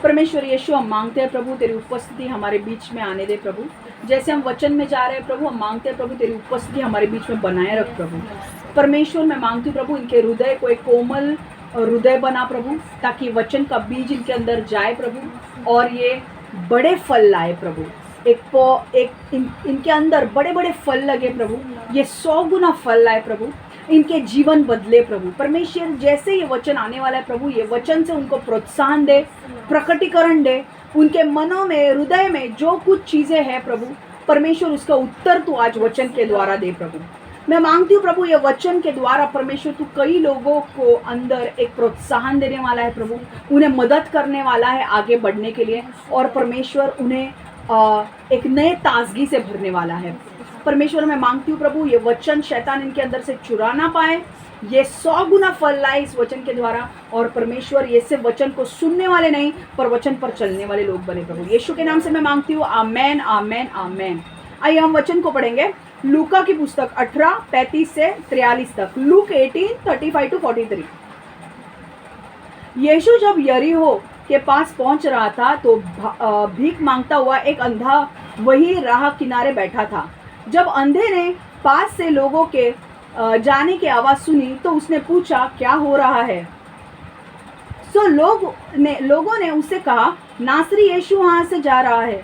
परमेश्वर यीशु, हम मांगते हैं प्रभु तेरी उपस्थिति हमारे बीच में आने दे प्रभु। जैसे हम वचन में जा रहे हैं प्रभु, हम मांगते हैं प्रभु तेरी उपस्थिति हमारे बीच में बनाए रख प्रभु। परमेश्वर मैं मांगती हूँ प्रभु इनके हृदय को एक कोमल हृदय बना प्रभु, ताकि वचन का बीज इनके अंदर जाए प्रभु और ये बड़े फल लाए प्रभु। इनके अंदर बड़े बड़े फल लगे प्रभु, ये 100 गुना फल लाए प्रभु, इनके जीवन बदले प्रभु। परमेश्वर जैसे ये वचन आने वाला है प्रभु, ये वचन से उनको प्रोत्साहन दे, प्रकटीकरण दे, उनके मनों में हृदय में जो कुछ चीज़ें हैं प्रभु, परमेश्वर उसका उत्तर तू आज वचन के द्वारा दे प्रभु। मैं मांगती हूँ प्रभु ये वचन के द्वारा परमेश्वर तू कई लोगों को अंदर एक प्रोत्साहन देने वाला है प्रभु, उन्हें मदद करने वाला है आगे बढ़ने के लिए, और परमेश्वर उन्हें एक नए ताजगी से भरने वाला है। परमेश्वर मैं मांगती हूँ प्रभु ये वचन शैतान इनके अंदर से चुरा ना पाए, ये 100 गुना फल लाए इस वचन के द्वारा, और परमेश्वर ये से वचन को सुनने वाले नहीं पर वचन पर चलने वाले लोग बने प्रभु। यीशु के नाम से मैं मांगती हूँ, आमेन आमेन आमेन। आइए हम वचन को पढ़ेंगे, लूका की पुस्तक 18:35 से 43 तक। लूक 18:35-43। यीशु जब यरीहो के पास पहुंच रहा था तो भीख मांगता हुआ एक अंधा वही राह किनारे बैठा था। जब अंधे ने पास से लोगों के जाने की आवाज़ सुनी तो उसने पूछा, क्या हो रहा है? सो लोगों ने उससे कहा, नासरी यीशु वहाँ से जा रहा है।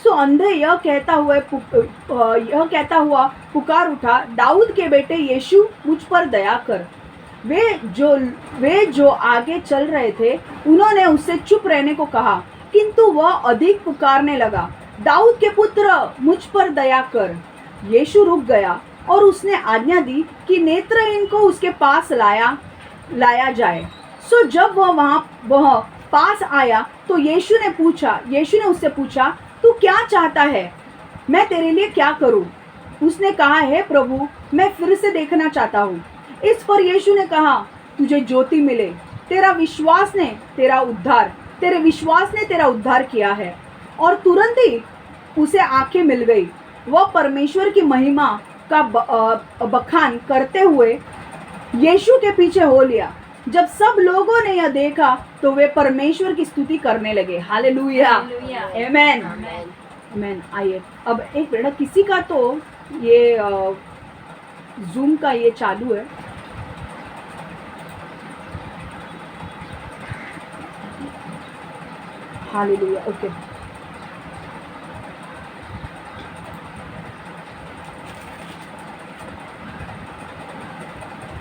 सो अंधे यह कहता हुआ पुकार उठा, दाऊद के बेटे यीशु मुझ पर दया कर। वे जो आगे चल रहे थे उन्होंने उससे चुप रहने को कहा, किंतु वह अधिक पुकारने लगा, दाऊद के पुत्र मुझ पर दया कर। यीशु रुक गया और उसने आज्ञा दी कि नेत्रहीन को उसके पास लाया जाए। सो जब वह पास आया तो यीशु ने उससे पूछा, तू क्या चाहता है? मैं तेरे लिए क्या करूं? उसने कहा, हे प्रभु, मैं फिर से देखना चाहता हूँ। इस पर यीशु ने कहा, तुझे ज्योति मिले, तेरे विश्वास ने तेरा उद्धार किया है। और तुरंत ही उसे आंखें मिल गई। वह परमेश्वर की महिमा का बखान करते हुए यीशु के पीछे हो लिया। जब सब लोगों ने यह देखा तो वे परमेश्वर की स्तुति करने लगे। हालेलुया, आमेन आमेन। आइए अब एक मिनट, किसी का तो ये जूम का ये चालू है। Hallelujah, okay.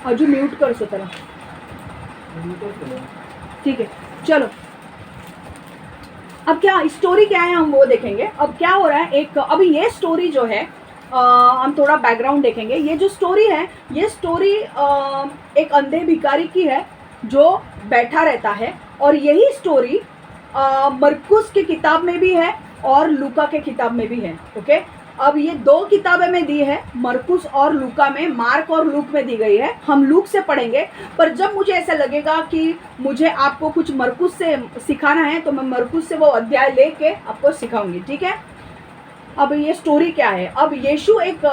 अजू म्यूट कर सो तरह, ठीक है। चलो अब क्या स्टोरी क्या है हम वो देखेंगे। अब क्या हो रहा है, अभी ये स्टोरी जो है हम थोड़ा बैकग्राउंड देखेंगे। ये जो स्टोरी है, ये स्टोरी एक अंधे भिखारी की है जो बैठा रहता है, और यही स्टोरी मरकुस की किताब में भी है और लूका के किताब में भी है। ओके, अब ये 2 किताबें में दी है, मरकुस और लूका में, मार्क और लूक में दी गई है। हम लूक से पढ़ेंगे, पर जब मुझे ऐसा लगेगा कि मुझे आपको कुछ मरकुस से सिखाना है तो मैं मरकुस से वो अध्याय लेके आपको सिखाऊंगी, ठीक है। अब ये स्टोरी क्या है। अब यीशु एक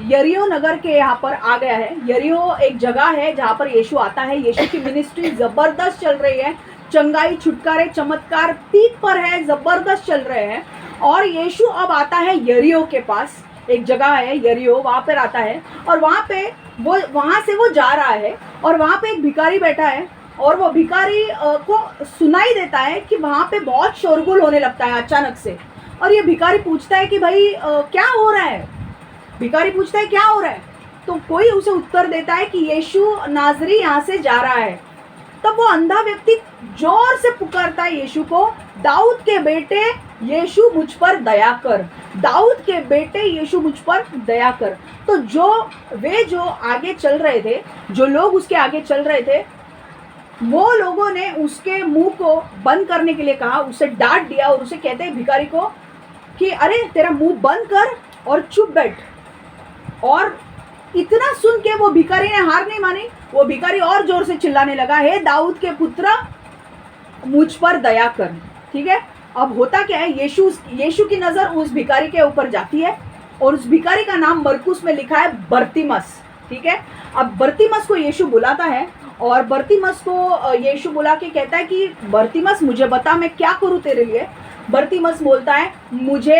यरीहो नगर के यहाँ पर आ गया है। यरीहो एक जगह है जहाँ पर यीशु आता है। यीशु की मिनिस्ट्री ज़बरदस्त चल रही है, चंगाई, छुटकारे, चमत्कार पीक पर है, ज़बरदस्त चल रहे हैं। और यीशु अब आता है यरीहो के पास, एक जगह है यरीहो, वहाँ पर आता है, और वहाँ से वो जा रहा है, और वहाँ पे एक भिखारी बैठा है, और वो भिखारी को सुनाई देता है कि वहाँ पे बहुत शोरगुल होने लगता है अचानक से। और ये भिखारी पूछता है कि भाई क्या हो रहा है? भिखारी पूछता है क्या हो रहा है? तो कोई उसे उत्तर देता है कि यीशु नाजरी यहाँ से जा रहा है। तब वो अंधा व्यक्ति जोर से पुकारता है यीशु को, दाऊद के बेटे यीशु मुझ पर दया कर, दाऊद के बेटे यीशु मुझ पर दया कर। तो जो आगे चल रहे थे, जो लोग उसके आगे चल रहे थे, वो लोगों ने उसके मुंह को बंद करने के लिए कहा, उसे डांट दिया, और उसे कहते हैं भिखारी को कि अरे तेरा मुंह बंद कर और चुप बैठ। और इतना सुन के वो भिखारी ने हार नहीं मानी, वो भिखारी और जोर से चिल्लाने लगा, हे दाऊद के पुत्र मुझ पर दया कर। ठीक है, अब होता क्या है, यीशु की नज़र उस भिखारी के ऊपर जाती है, और उस भिखारी का नाम मरकुस में लिखा है बर्तिमस। ठीक है, अब बर्तिमस को यीशु बुलाता है और बरतिमस को यीशु बुला के कहता है कि बरतिमस मुझे बता मैं क्या करूँ तेरे लिए। बरतिमस बोलता है मुझे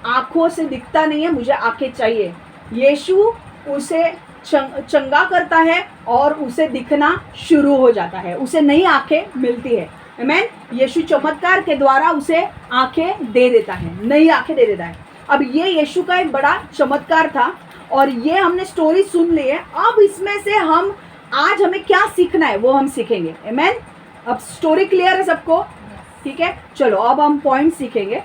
आँखों से दिखता नहीं है, मुझे आँखें चाहिए। यीशु उसे चंगा करता है और उसे दिखना शुरू हो जाता है, उसे नई आँखें मिलती है। आमीन। यीशु चमत्कार के द्वारा उसे आँखें दे देता है, नई आँखें दे देता है। अब ये यीशु का एक बड़ा चमत्कार था और ये हमने स्टोरी सुन ली है। अब इसमें से हम आज हमें क्या सीखना है वो हम सीखेंगे। आमीन। अब स्टोरी क्लियर है सबको? ठीक है, चलो अब हम पॉइंट सीखेंगे।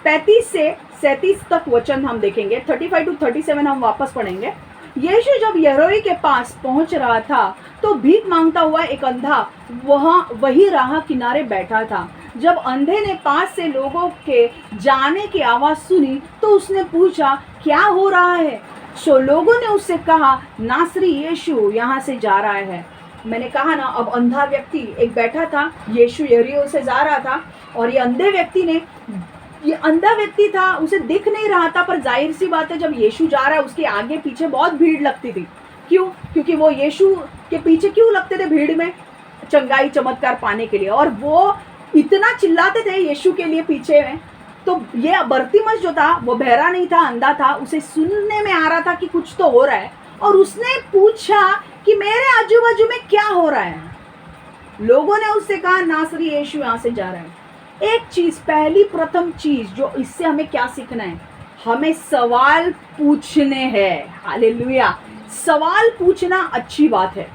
35 से 37 तक वचन हम देखेंगे। 35 to 37 हम वापस पढ़ेंगे। यीशु जब यरीहो के पास पहुंच रहा था तो भीख मांगता हुआ एक अंधा वही राह किनारे बैठा था। जब अंधे ने पास से लोगों के जाने की आवाज़ सुनी तो उसने पूछा क्या हो रहा है। सो लोगों ने उससे कहा नासरी यीशु यहाँ से जा रहा है। मैंने कहा ना, अब अंधा व्यक्ति एक बैठा था, यीशु यरीहो से जा रहा था और ये अंधा व्यक्ति था, उसे दिख नहीं रहा था, पर जाहिर सी बात है जब यीशु जा रहा है उसके आगे पीछे बहुत भीड़ लगती थी। क्यों? क्योंकि वो यीशु के पीछे क्यों लगते थे भीड़ में? चंगाई चमत्कार पाने के लिए। और वो इतना चिल्लाते थे यीशु के लिए पीछे में। तो ये बरतिमस जो था वो बहरा नहीं था, अंधा था, उसे सुनने में आ रहा था कि कुछ तो हो रहा है और उसने पूछा कि मेरे आजू बाजू में क्या हो रहा है। लोगों ने उससे कहा नासरी यीशु यहाँ से जा रहा है। एक चीज, पहली प्रथम चीज जो इससे हमें क्या सीखना है, हमें सवाल पूछने हैं। हालेलुया। सवाल पूछना अच्छी बात है।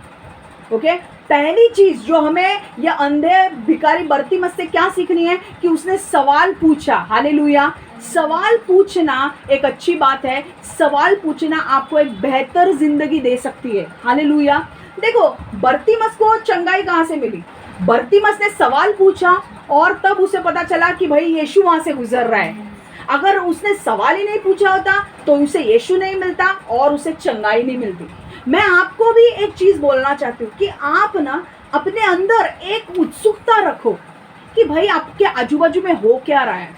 ओके, पहली चीज जो हमें यह अंधे भिखारी बरतिमस से क्या सीखनी है कि उसने सवाल पूछा। हालेलुया। सवाल पूछना एक अच्छी बात है। सवाल पूछना आपको एक बेहतर जिंदगी दे सकती है। हालेलुया। देखो, बरतिमस को चंगाई कहाँ से मिली? बरतिमस ने सवाल पूछा और तब उसे पता चला कि भाई यीशु वहां से गुजर रहा है। अगर उसने सवाल ही नहीं पूछा होता तो उसे यीशु नहीं मिलता और उसे चंगाई नहीं मिलती। मैं आपको भी एक चीज बोलना चाहती हूँ कि आप ना अपने अंदर एक उत्सुकता रखो कि भाई आपके आजू बाजू में हो क्या रहा है,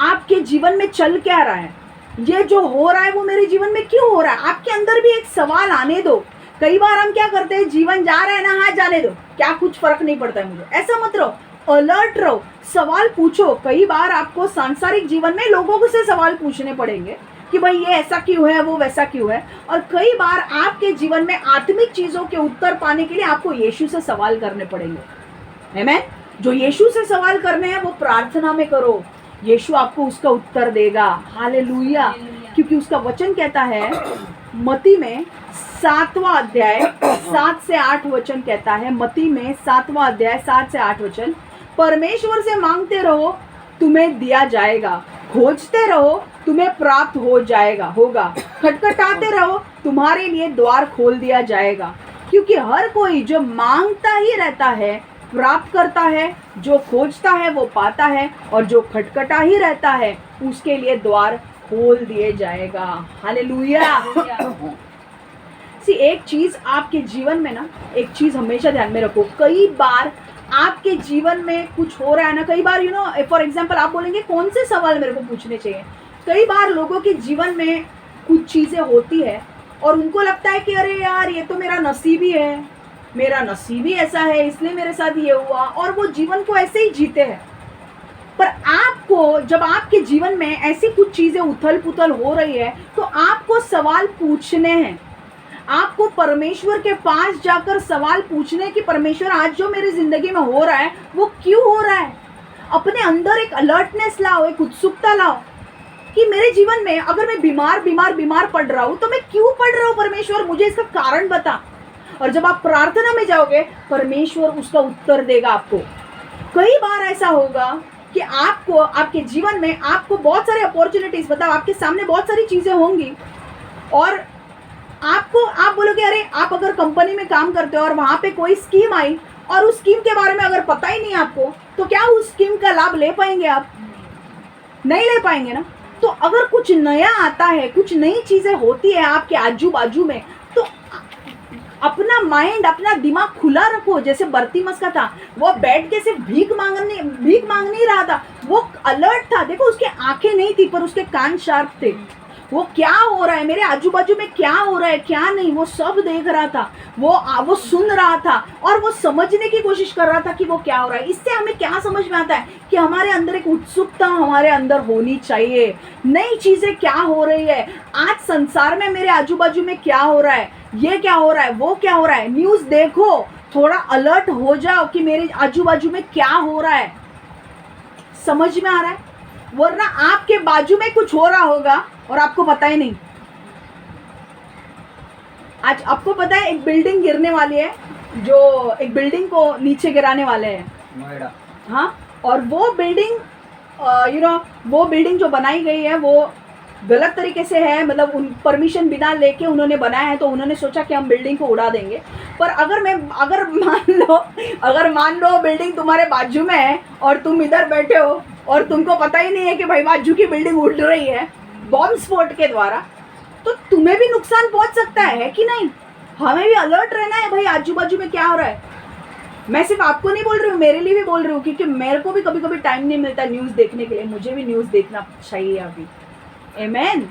आपके जीवन में चल क्या रहा है, ये जो हो रहा है वो मेरे जीवन में क्यों हो रहा है। आपके अंदर भी एक सवाल आने दो। कई बार हम क्या करते हैं, जीवन जा रहा है ना, हाँ जाने दो, क्या कुछ फर्क नहीं पड़ता है मुझे। ऐसा मत रहो, अलर्ट रहो, सवाल पूछो। कई बार आपको सांसारिक जीवन में लोगों से सवाल पूछने पड़ेंगे कि भाई ये ऐसा क्यों है, वो वैसा क्यों है। और कई बार आपके जीवन में आत्मिक चीजों के उत्तर पाने के लिए आपको यीशु से सवाल करने पड़ेंगे। आमीन। जो यीशु से सवाल करने हैं वो प्रार्थना में करो, यीशु आपको उसका उत्तर देगा। हालेलुया। क्योंकि उसका वचन कहता है मत्ती में 7वां अध्याय 7 से 8 वचन कहता है। मत्ती में 7वां अध्याय 7 से 8 वचन, परमेश्वर से मांगते रहो तुम्हें दिया जाएगा, खोजते रहो तुम्हें प्राप्त हो जाएगा होगा, खटखटाते रहो तुम्हारे लिए द्वार खोल दिया जाएगा। क्योंकि हर कोई जो मांगता ही रहता है प्राप्त करता है, जो खोजता है वो पाता है, और जो खटखटा ही रहता है उसके लिए द्वार खोल दिए जाएगा। हालेलुया। सी एक चीज आपके जीवन में ना, एक चीज हमेशा ध्यान में रखो। कई बार आपके जीवन में कुछ हो रहा है ना, कई बार फॉर एग्जाम्पल आप बोलेंगे कौन से सवाल मेरे को पूछने चाहिए। कई बार लोगों के जीवन में कुछ चीजें होती है और उनको लगता है कि अरे यार ये तो मेरा नसीब ही है, मेरा नसीब ही ऐसा है इसलिए मेरे साथ ये हुआ, और वो जीवन को ऐसे ही जीते हैं। पर आपको जब आपके जीवन में ऐसी कुछ चीजें उथल पुथल हो रही है तो आपको सवाल पूछने हैं। आपको परमेश्वर के पास जाकर सवाल पूछने की, परमेश्वर आज जो मेरी जिंदगी में हो रहा है वो क्यों हो रहा है। अपने अंदर एक अलर्टनेस लाओ, एक उत्सुकता लाओ कि मेरे जीवन में अगर मैं बीमार पड़ रहा हूँ तो मैं क्यों पड़ रहा हूँ, परमेश्वर मुझे इसका कारण बता। और जब आप प्रार्थना में जाओगे परमेश्वर उसका उत्तर देगा आपको। कई बार ऐसा होगा कि आपको आपके जीवन में आपको बहुत सारे अपॉर्चुनिटीज, बताओ आपके सामने बहुत सारी चीजें होंगी और आप बोलोगे अरे आप अगर कंपनी में काम करते हो और वहां पे कोई स्कीम आई और उस स्कीम के बारे में अगर पता ही नहीं आपको, तो क्या उस स्कीम का लाभ ले पाएंगे आप? नहीं ले पाएंगे ना। तो अगर कुछ नया आता है, कुछ नई चीजें होती है आपके आजू बाजू में, तो अपना माइंड, अपना दिमाग खुला रखो। जैसे बरतिमस का था, वो बैठ के सिर्फ भीख मांग नहीं रहा था, वो अलर्ट था। देखो उसके आंखें नहीं थी पर उसके कान शार्प थे। वो क्या हो रहा है, मेरे आजू बाजू में क्या हो रहा है क्या नहीं, वो सब देख रहा था, वो सुन रहा था और वो समझने की कोशिश कर रहा था कि वो क्या हो रहा है। इससे हमें क्या समझ में आता है कि हमारे अंदर एक उत्सुकता हमारे अंदर होनी चाहिए, नई चीजें क्या हो रही है, आज संसार में मेरे आजू बाजू में क्या हो रहा है, ये क्या हो रहा है, वो क्या हो रहा है। न्यूज देखो, थोड़ा अलर्ट हो जाओ कि मेरे आजू बाजू में क्या हो रहा है, समझ में आ रहा है। वरना आपके बाजू में कुछ हो रहा होगा और आपको पता ही नहीं। आज आपको पता है एक बिल्डिंग गिरने वाली है, जो एक बिल्डिंग को नीचे गिराने वाले हैं नोएडा। हाँ, और वो बिल्डिंग वो बिल्डिंग जो बनाई गई है वो गलत तरीके से है, मतलब उन परमिशन बिना लेके उन्होंने बनाया है, तो उन्होंने सोचा कि हम बिल्डिंग को उड़ा देंगे। पर अगर मान लो बिल्डिंग तुम्हारे बाजू में है और तुम इधर बैठे हो और तुमको पता ही नहीं है कि भाई बाजू की बिल्डिंग उड़ रही है बॉम्ब स्फोट के द्वारा, तो तुम्हें भी नुकसान पहुंच सकता है कि नहीं। हमें भी अलर्ट रहना है भाई, आजू बाजू में क्या हो रहा है। मैं सिर्फ आपको नहीं बोल रही हूँ, मेरे लिए भी बोल रही हूँ, क्योंकि मेरे को भी कभी कभी टाइम नहीं मिलता न्यूज़ देखने के लिए। मुझे भी न्यूज़ देखना चाहिए अभी, आमेन।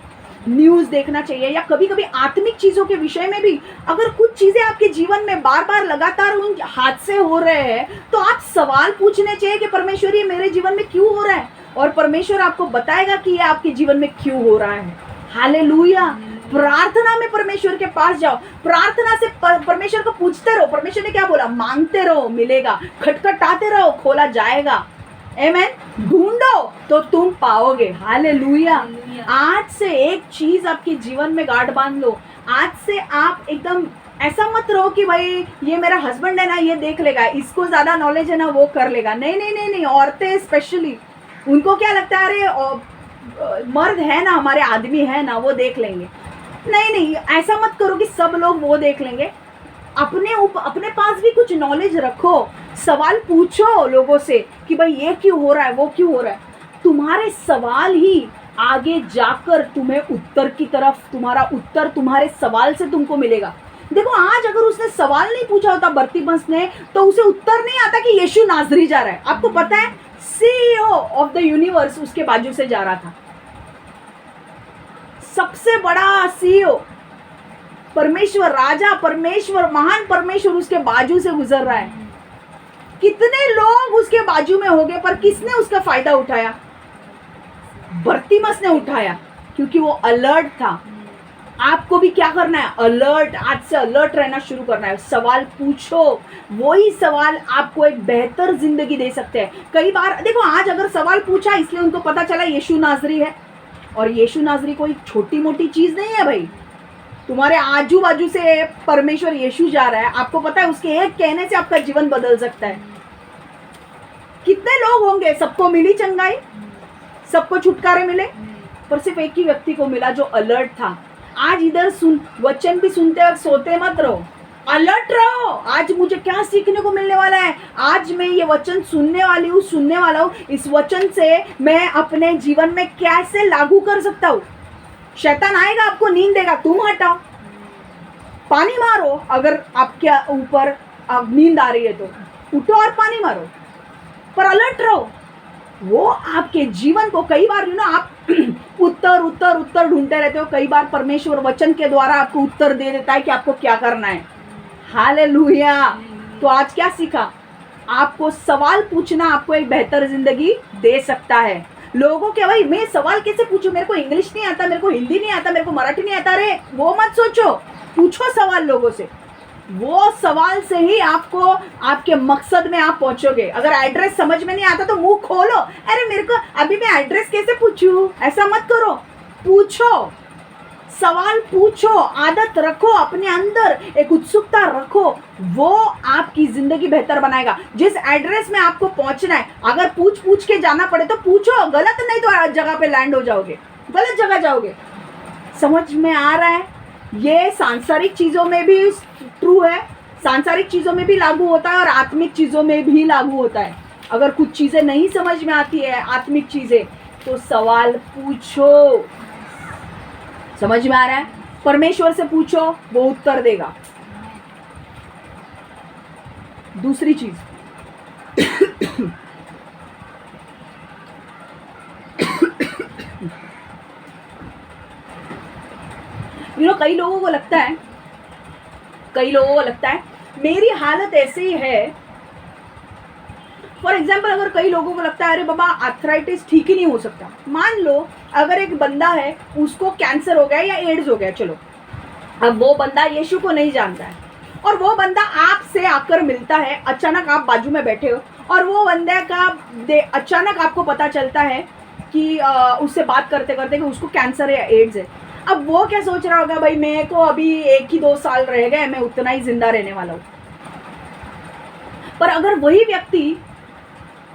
न्यूज़ देखना चाहिए, या कभी कभी आत्मिक चीज़ों के विषय में भी अगर कुछ चीज़ें आपके जीवन में बार बार लगातार उन हादसे हो रहे हैं, तो आप सवाल पूछने चाहिए कि परमेश्वर ये मेरे जीवन में क्यों हो रहा है, और परमेश्वर आपको बताएगा कि ये आपके जीवन में क्यों हो रहा है। हालेलुया। प्रार्थना में परमेश्वर के पास जाओ, प्रार्थना से परमेश्वर को पूछते रहो। परमेश्वर ने क्या बोला, मांगते रहो मिलेगा, खटखटाते रहो खोला जाएगा, आमेन। ढूंढो तो तुम पाओगे। हालेलुया। आज से एक चीज आपके जीवन में गांठ बांध लो। आज से आप एकदम ऐसा मत रहो कि भाई ये मेरा हस्बैंड है ना, ये देख लेगा, इसको ज्यादा नॉलेज है ना, वो कर लेगा। नहीं नहीं नहीं नहीं, औरतें स्पेशली, उनको क्या लगता है अरे मर्द है ना, हमारे आदमी है ना, वो देख लेंगे। नहीं नहीं, ऐसा मत करो कि सब लोग वो देख लेंगे। अपने पास भी कुछ नॉलेज रखो, सवाल पूछो लोगों से कि भाई ये क्यों हो रहा है, वो क्यों हो रहा है। तुम्हारे सवाल ही आगे जाकर तुम्हें उत्तर की तरफ, तुम्हारा उत्तर तुम्हारे सवाल से तुमको मिलेगा। देखो, आज अगर उसने सवाल नहीं पूछा होता बर्तिमस ने, तो उसे उत्तर नहीं आता कि यीशु नाजरी जा रहा है। आपको पता है, सीईओ ऑफ द यूनिवर्स उसके बाजू से जा रहा था, सबसे बड़ा सीईओ, परमेश्वर, राजा परमेश्वर, महान परमेश्वर उसके बाजू से गुजर रहा है। कितने लोग उसके बाजू में हो गए, पर किसने उसका फायदा उठाया? बर्तिमस ने उठाया, क्योंकि वो अलर्ट था। आपको भी क्या करना है? अलर्ट, आज से अलर्ट रहना शुरू करना है। सवाल पूछो, वही सवाल आपको एक बेहतर जिंदगी दे सकते हैं। कई बार देखो, आज अगर सवाल पूछा इसलिए उनको पता चला यीशु नाजरी है, और यीशु नाजरी कोई छोटी मोटी चीज नहीं है भाई। तुम्हारे आजू बाजू से परमेश्वर यीशु जा रहा है, आपको पता है उसके एक कहने से आपका जीवन बदल सकता है। कितने लोग होंगे, सबको मिली चंगाई, सबको छुटकारे मिले, पर सिर्फ एक ही व्यक्ति को मिला जो अलर्ट था। आज इधर सुन, वचन भी सुनते वक्त सोते मत रहो, अलर्ट रहो। आज मुझे क्या सीखने को मिलने वाला है, आज मैं ये वचन सुनने वाला हूँ, इस वचन से मैं अपने जीवन में कैसे लागू कर सकता हूँ। शैतान आएगा, आपको नींद देगा, तुम हटाओ, पानी मारो। अगर आपके ऊपर नींद आ रही है तो उठो और पानी मारो, पर अलर्ट रहो। वो आपके जीवन को, कई बार आप उत्तर उत्तर उत्तर ढूंढते रहते हो, कई बार परमेश्वर वचन के द्वारा आपको उत्तर दे देता है कि आपको क्या करना है। हालेलुया। तो आज क्या सीखा? आपको सवाल पूछना आपको एक बेहतर जिंदगी दे सकता है। लोगों के, भाई मैं सवाल कैसे पूछूं, मेरे को इंग्लिश नहीं आता, मेरे को हिंदी नहीं आता, मेरे को मराठी नहीं आता, रे वो मत सोचो, पूछो सवाल लोगों से। वो सवाल से ही आपको आपके मकसद में आप पहुंचोगे। अगर एड्रेस समझ में नहीं आता तो मुंह खोलो, अरे मेरे को अभी मैं एड्रेस कैसे पूछूं, ऐसा मत करो। पूछो, सवाल पूछो, आदत रखो, अपने अंदर एक उत्सुकता रखो, वो आपकी जिंदगी बेहतर बनाएगा। जिस एड्रेस में आपको पहुंचना है, अगर पूछ के जाना पड़े तो पूछो, गलत नहीं तो जगह पे लैंड हो जाओगे, गलत जगह जाओगे। समझ में आ रहा है? ये सांसारिक चीजों में भी ट्रू है, सांसारिक चीजों में भी लागू होता है और आत्मिक चीजों में भी लागू होता है। अगर कुछ चीजें नहीं समझ में आती है, आत्मिक चीजें, तो सवाल पूछो। समझ में आ रहा है? परमेश्वर से पूछो, वो उत्तर देगा। दूसरी चीज, कई लोगों को लगता है, मेरी हालत ऐसी है। फॉर एग्जाम्पल, अगर कई लोगों को लगता है अरे बाबा आर्थराइटिस ठीक ही नहीं हो सकता। मान लो अगर एक बंदा है, उसको कैंसर हो गया या एड्स हो गया, चलो अब वो बंदा यीशु को नहीं जानता है और वो बंदा आपसे आकर मिलता है, अचानक आप बाजू में बैठे हो और वो बंदे का अचानक आपको पता चलता है कि उससे बात करते करते कि उसको कैंसर है या एड्स है। अब वो क्या सोच रहा होगा, भाई मेरे को अभी 1 ही 2 साल रह गए, मैं उतना ही जिंदा रहने वाला हूँ। पर अगर वही व्यक्ति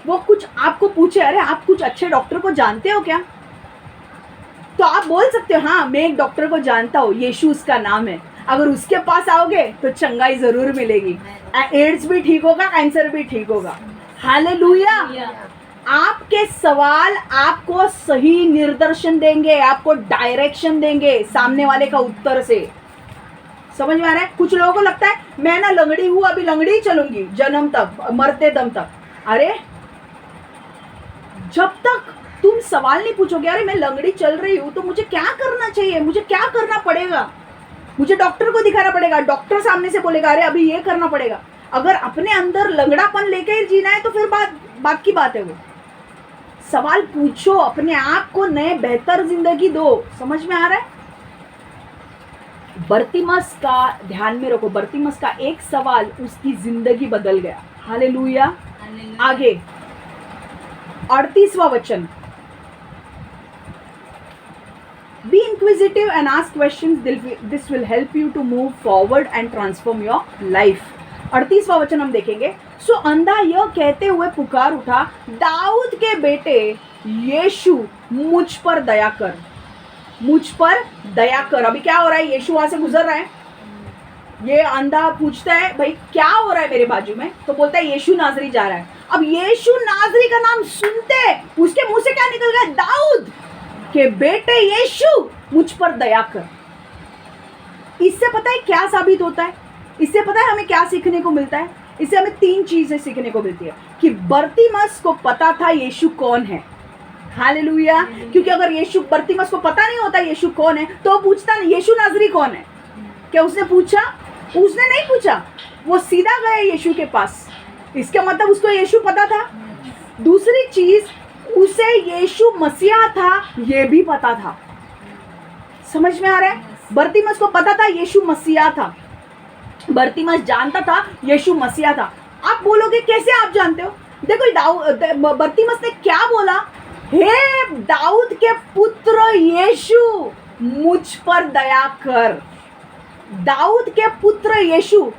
वो कुछ आपको पूछे, अरे आप कुछ अच्छे डॉक्टर को जानते हो क्या, तो आप बोल सकते हो हाँ मैं एक डॉक्टर को जानता हूँ, यीशु उसका नाम है। अगर उसके पास आओगे तो चंगाई जरूर मिलेगी, एड्स भी ठीक होगा, कैंसर भी ठीक होगा। हालेलुया। आपके सवाल आपको सही निर्देशन देंगे, आपको डायरेक्शन देंगे सामने वाले का उत्तर से। समझ में आ रहा है? कुछ लोगों को लगता है मैं ना लंगड़ी हूं, अभी लंगड़ी ही चलूंगी जन्म तक, मरते दम तक। अरे जब तक तुम सवाल नहीं पूछोगे अरे मैं लंगड़ी चल रही हूं तो मुझे क्या करना चाहिए, मुझे क्या करना पड़ेगा, मुझे डॉक्टर को दिखाना पड़ेगा, डॉक्टर सामने से बोलेगा अरे अभी ये करना पड़ेगा। अगर अपने अंदर लंगड़ापन लेके ही जीना है तो फिर बात की बात है। वो सवाल पूछो, अपने आप को नए बेहतर जिंदगी दो। समझ में आ रहा है? बर्तिमस का ध्यान में रखो, बर्तिमस का एक सवाल उसकी जिंदगी बदल गया। हालेलुया। आगे 38वां वचन, Be inquisitive and ask questions. This will help you to move forward and transform your life. 38वां वचन हम देखेंगे। सो अंधा यह कहते हुए पुकार उठा, दाऊद के बेटे यीशु मुझ पर दया कर, मुझ पर दया कर। अभी क्या हो रहा है, यीशु वहां से गुजर रहा है, ये अंधा पूछता है भाई क्या हो रहा है मेरे बाजू में, तो बोलता है यीशु नाजरी जा रहा है। अब यीशु नाजरी का नाम सुनते उसके मुंह से क्या निकल गया, दाऊद के बेटे यीशु मुझ पर दया कर। इससे पता है क्या साबित होता है, इससे पता है हमें क्या सीखने को मिलता है। इससे हमें 3 चीजें सीखने को मिलती है कि बर्तिमस को पता था यीशु कौन है। हालेलुया। क्योंकि अगर यीशु बर्तिमस को पता नहीं होता यीशु कौन है तो पूछता नहीं यीशु नाजरी कौन है। क्या उसने पूछा? उसने नहीं पूछा, वो सीधा गया यीशु के पास। इसका मतलब उसको यीशु पता था। दूसरी चीज, उसे यीशु मसीहा था ये भी पता था। समझ में आ रहा है? बर्तिमस को पता था यीशु मसीहा था, बर्तिमस जानता था यीशु मसीहा था। आप बोलोगे कैसे आप जानते हो? देखो बर्तिमस ने क्या बोला, हे दाऊद के पुत्र यीशु मुझ पर दया कर। दाऊद के पुत्र यीशु,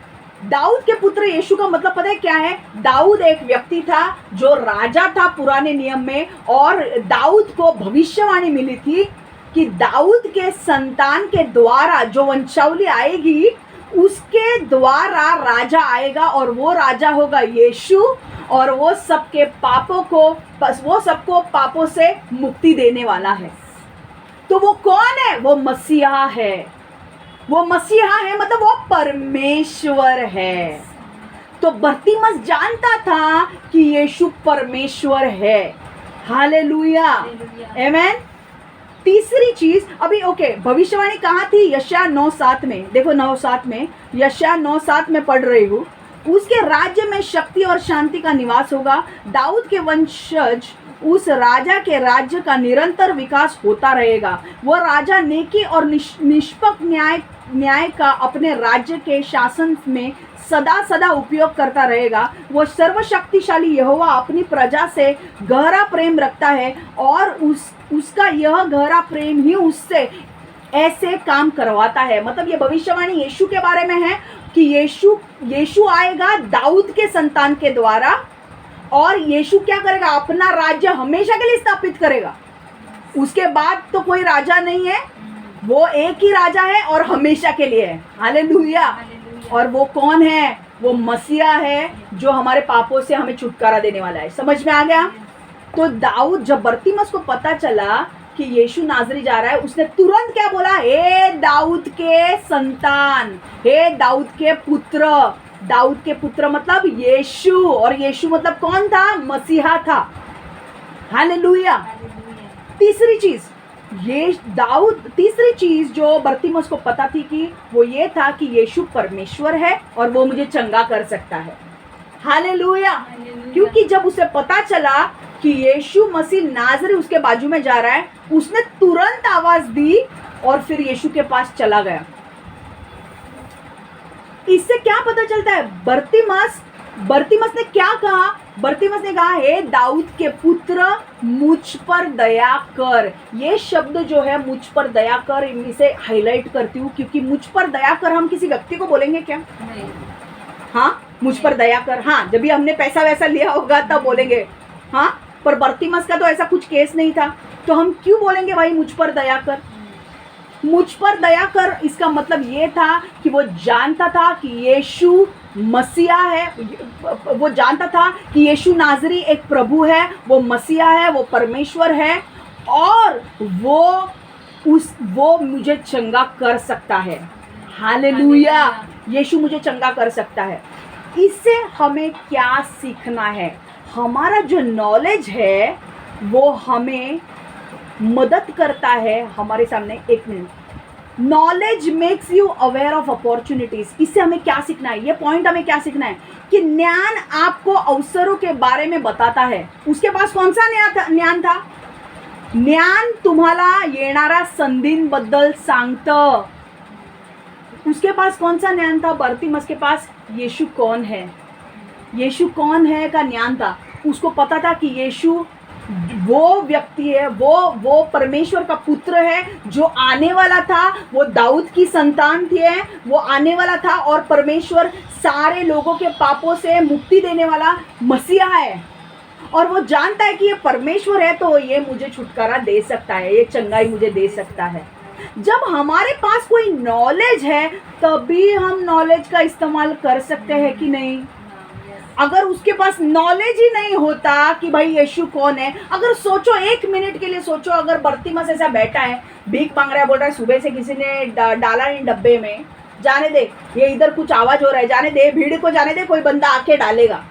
दाऊद के पुत्र यीशु का मतलब पता है क्या है? दाऊद एक व्यक्ति था जो राजा था पुराने नियम में, और दाऊद को भविष्यवाणी मिली थी कि दाऊद के संतान के द्वारा जो वंशावली आएगी उसके द्वारा राजा आएगा, और वो राजा होगा यीशु, और वो सबके पापों को, बस वो सबको पापों से मुक्ति देने वाला है। तो वो कौन है? वो मसीहा है। वो मसीहा है मतलब वो परमेश्वर है। तो बर्तिमस जानता था कि यीशु परमेश्वर है। हालेलुया, आमेन। तीसरी चीज, अभी ओके, भविष्यवाणी कहाँ थी? यशायाह 9:7 में। देखो 9:7 में, यशायाह 9:7 में पढ़ रही हूँ। उसके राज्य में शक्ति और शांति का निवास होगा, दाऊद के वंशज उस राजा के राज्य का निरंतर विकास होता रहेगा। वह राजा नेकी और निष्पक्ष न्याय का अपने राज्य के शासन में सदा सदा उपयोग करता रहेगा। वह सर्वशक्तिशाली यहोवा अपनी प्रजा से गहरा प्रेम रखता है, और उसका यह गहरा प्रेम ही उससे ऐसे काम करवाता है। मतलब ये भविष्यवाणी यीशु के बारे में है कि यीशु आएगा दाऊद के संतान के द्वारा, और यीशु क्या करेगा? अपना राज्य हमेशा के लिए स्थापित करेगा। उसके बाद तो कोई राजा नहीं है, वो एक ही राजा है और हमेशा के लिए है। हालेलुया। और वो कौन है? वो मसीहा है जो हमारे पापों से हमें छुटकारा देने वाला है। समझ में आ गया? तो दाऊद, जब बर्तिमस को पता चला कि यीशु नाजरी जा रहा है, उसने तुरंत क्या बोला? हे दाऊद के संतान, हे दाऊद के पुत्र। दाऊद के पुत्र मतलब यीशु, और यीशु मतलब कौन था? मसीहा था। हालेलुया। तीसरी चीज, ये दाऊद, तीसरी चीज जो बरतिमस को पता थी कि वो ये था कि यीशु परमेश्वर है और वो मुझे चंगा कर सकता है। हालेलुया। क्योंकि जब उसे पता चला कि यीशु मसीह नाज़री उसके बाजू में जा रहा है, उसने तुरंत आवाज दी और फिर यीशु के पास चला गया। इससे क्या पता चलता है? बरतिमस ने क्या कहा? बरतिमस ने कहा, हे दाऊद के पुत्र, मुझ पर दया कर। ये शब्द जो है मुझ पर दया कर, इसे हाईलाइट करती हूँ क्योंकि मुझ पर दया कर हम किसी व्यक्ति को बोलेंगे क्या? नहीं। हाँ, मुझ पर दया कर। हाँ, जब भी हमने पैसा वैसा लिया होगा तब बोलेंगे। हाँ, पर बरतिमस का तो ऐसा कुछ केस नहीं था, तो हम क्यों बोलेंगे भाई मुझ पर दया कर? मुझ पर दया कर, इसका मतलब ये था कि वो जानता था कि यीशु मसीहा है, वो जानता था कि यीशु नाज़री एक प्रभु है, वो मसीहा है, वो परमेश्वर है और वो मुझे चंगा कर सकता है। हालेलुया। यीशु मुझे चंगा कर सकता है। इससे हमें क्या सीखना है? हमारा जो नॉलेज है वो हमें मदद करता है। हमारे सामने एक minute, knowledge makes you aware of opportunities. इससे हमें क्या सीखना है? ये पॉइंट हमें क्या सीखना है कि ज्ञान आपको अवसरों के बारे में बताता है। उसके पास कौन सा ज्ञान था? ज्ञान तुम्हाला येणारा संधींबद्दल सांगतं। उसके पास कौन सा ज्ञान था? बरतिमस के पास यीशु कौन है, यीशु कौन है का ज्ञान था। उसको पता था कि यीशु वो व्यक्ति है, वो परमेश्वर का पुत्र है जो आने वाला था, वो दाऊद की संतान थी, वो आने वाला था और परमेश्वर सारे लोगों के पापों से मुक्ति देने वाला मसीहा है। और वो जानता है कि ये परमेश्वर है तो ये मुझे छुटकारा दे सकता है, ये चंगाई मुझे दे सकता है। जब हमारे पास कोई नॉलेज है तभी हम नॉलेज का इस्तेमाल कर सकते हैं कि नहीं? अगर उसके पास नॉलेज ही नहीं होता कि भाई यीशु कौन है, अगर सोचो, एक मिनट के लिए सोचो, अगर बरतिमस ऐसा बैठा है, भीख मांग रहा है, बोल रहा है सुबह से किसी ने डाला इन डब्बे में, जाने दे, ये इधर कुछ आवाज हो रहा है, जाने दे, भीड़ को जाने दे, कोई बंदा आके डालेगा।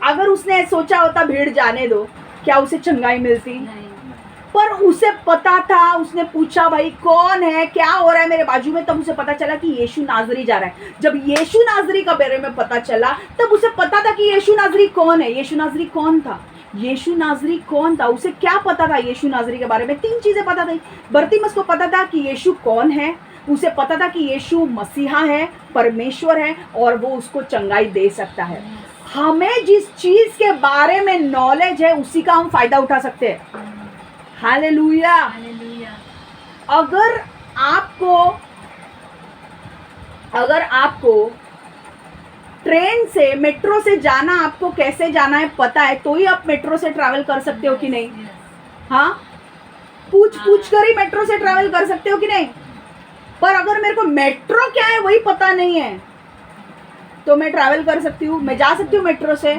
अगर उसने सोचा होता भीड़ जाने दो, क्या उसे चंगाई मिलती? पर उसे पता था, उसने पूछा भाई कौन है, क्या हो रहा है मेरे बाजू में, तब उसे पता चला कि यीशु नाज़री जा रहा है। जब यीशु नाज़री का बारे में पता चला तब उसे पता था कि यीशु नाज़री कौन है। यीशु नाज़री कौन था? यीशु नाज़री कौन था? उसे क्या पता था यीशु नाज़री के बारे में? 3 चीजें पता थी। बरतिमस को पता था कि यीशु कौन है, उसे पता था कि यीशु मसीहा है, परमेश्वर है और वो उसको चंगाई दे सकता है। हमें जिस चीज के बारे में नॉलेज है उसी का हम फायदा उठा सकते हैं। हालेलुया। अगर आपको ट्रेन से, मेट्रो से जाना, आपको कैसे जाना है पता है तो ही आप मेट्रो से ट्रैवल कर सकते हो कि नहीं? हाँ, पूछ कर ही मेट्रो से ट्रैवल कर सकते हो कि नहीं? पर अगर मेरे को मेट्रो क्या है वही पता नहीं है तो मैं ट्रैवल कर सकती हूँ? मैं जा सकती हूँ मेट्रो से?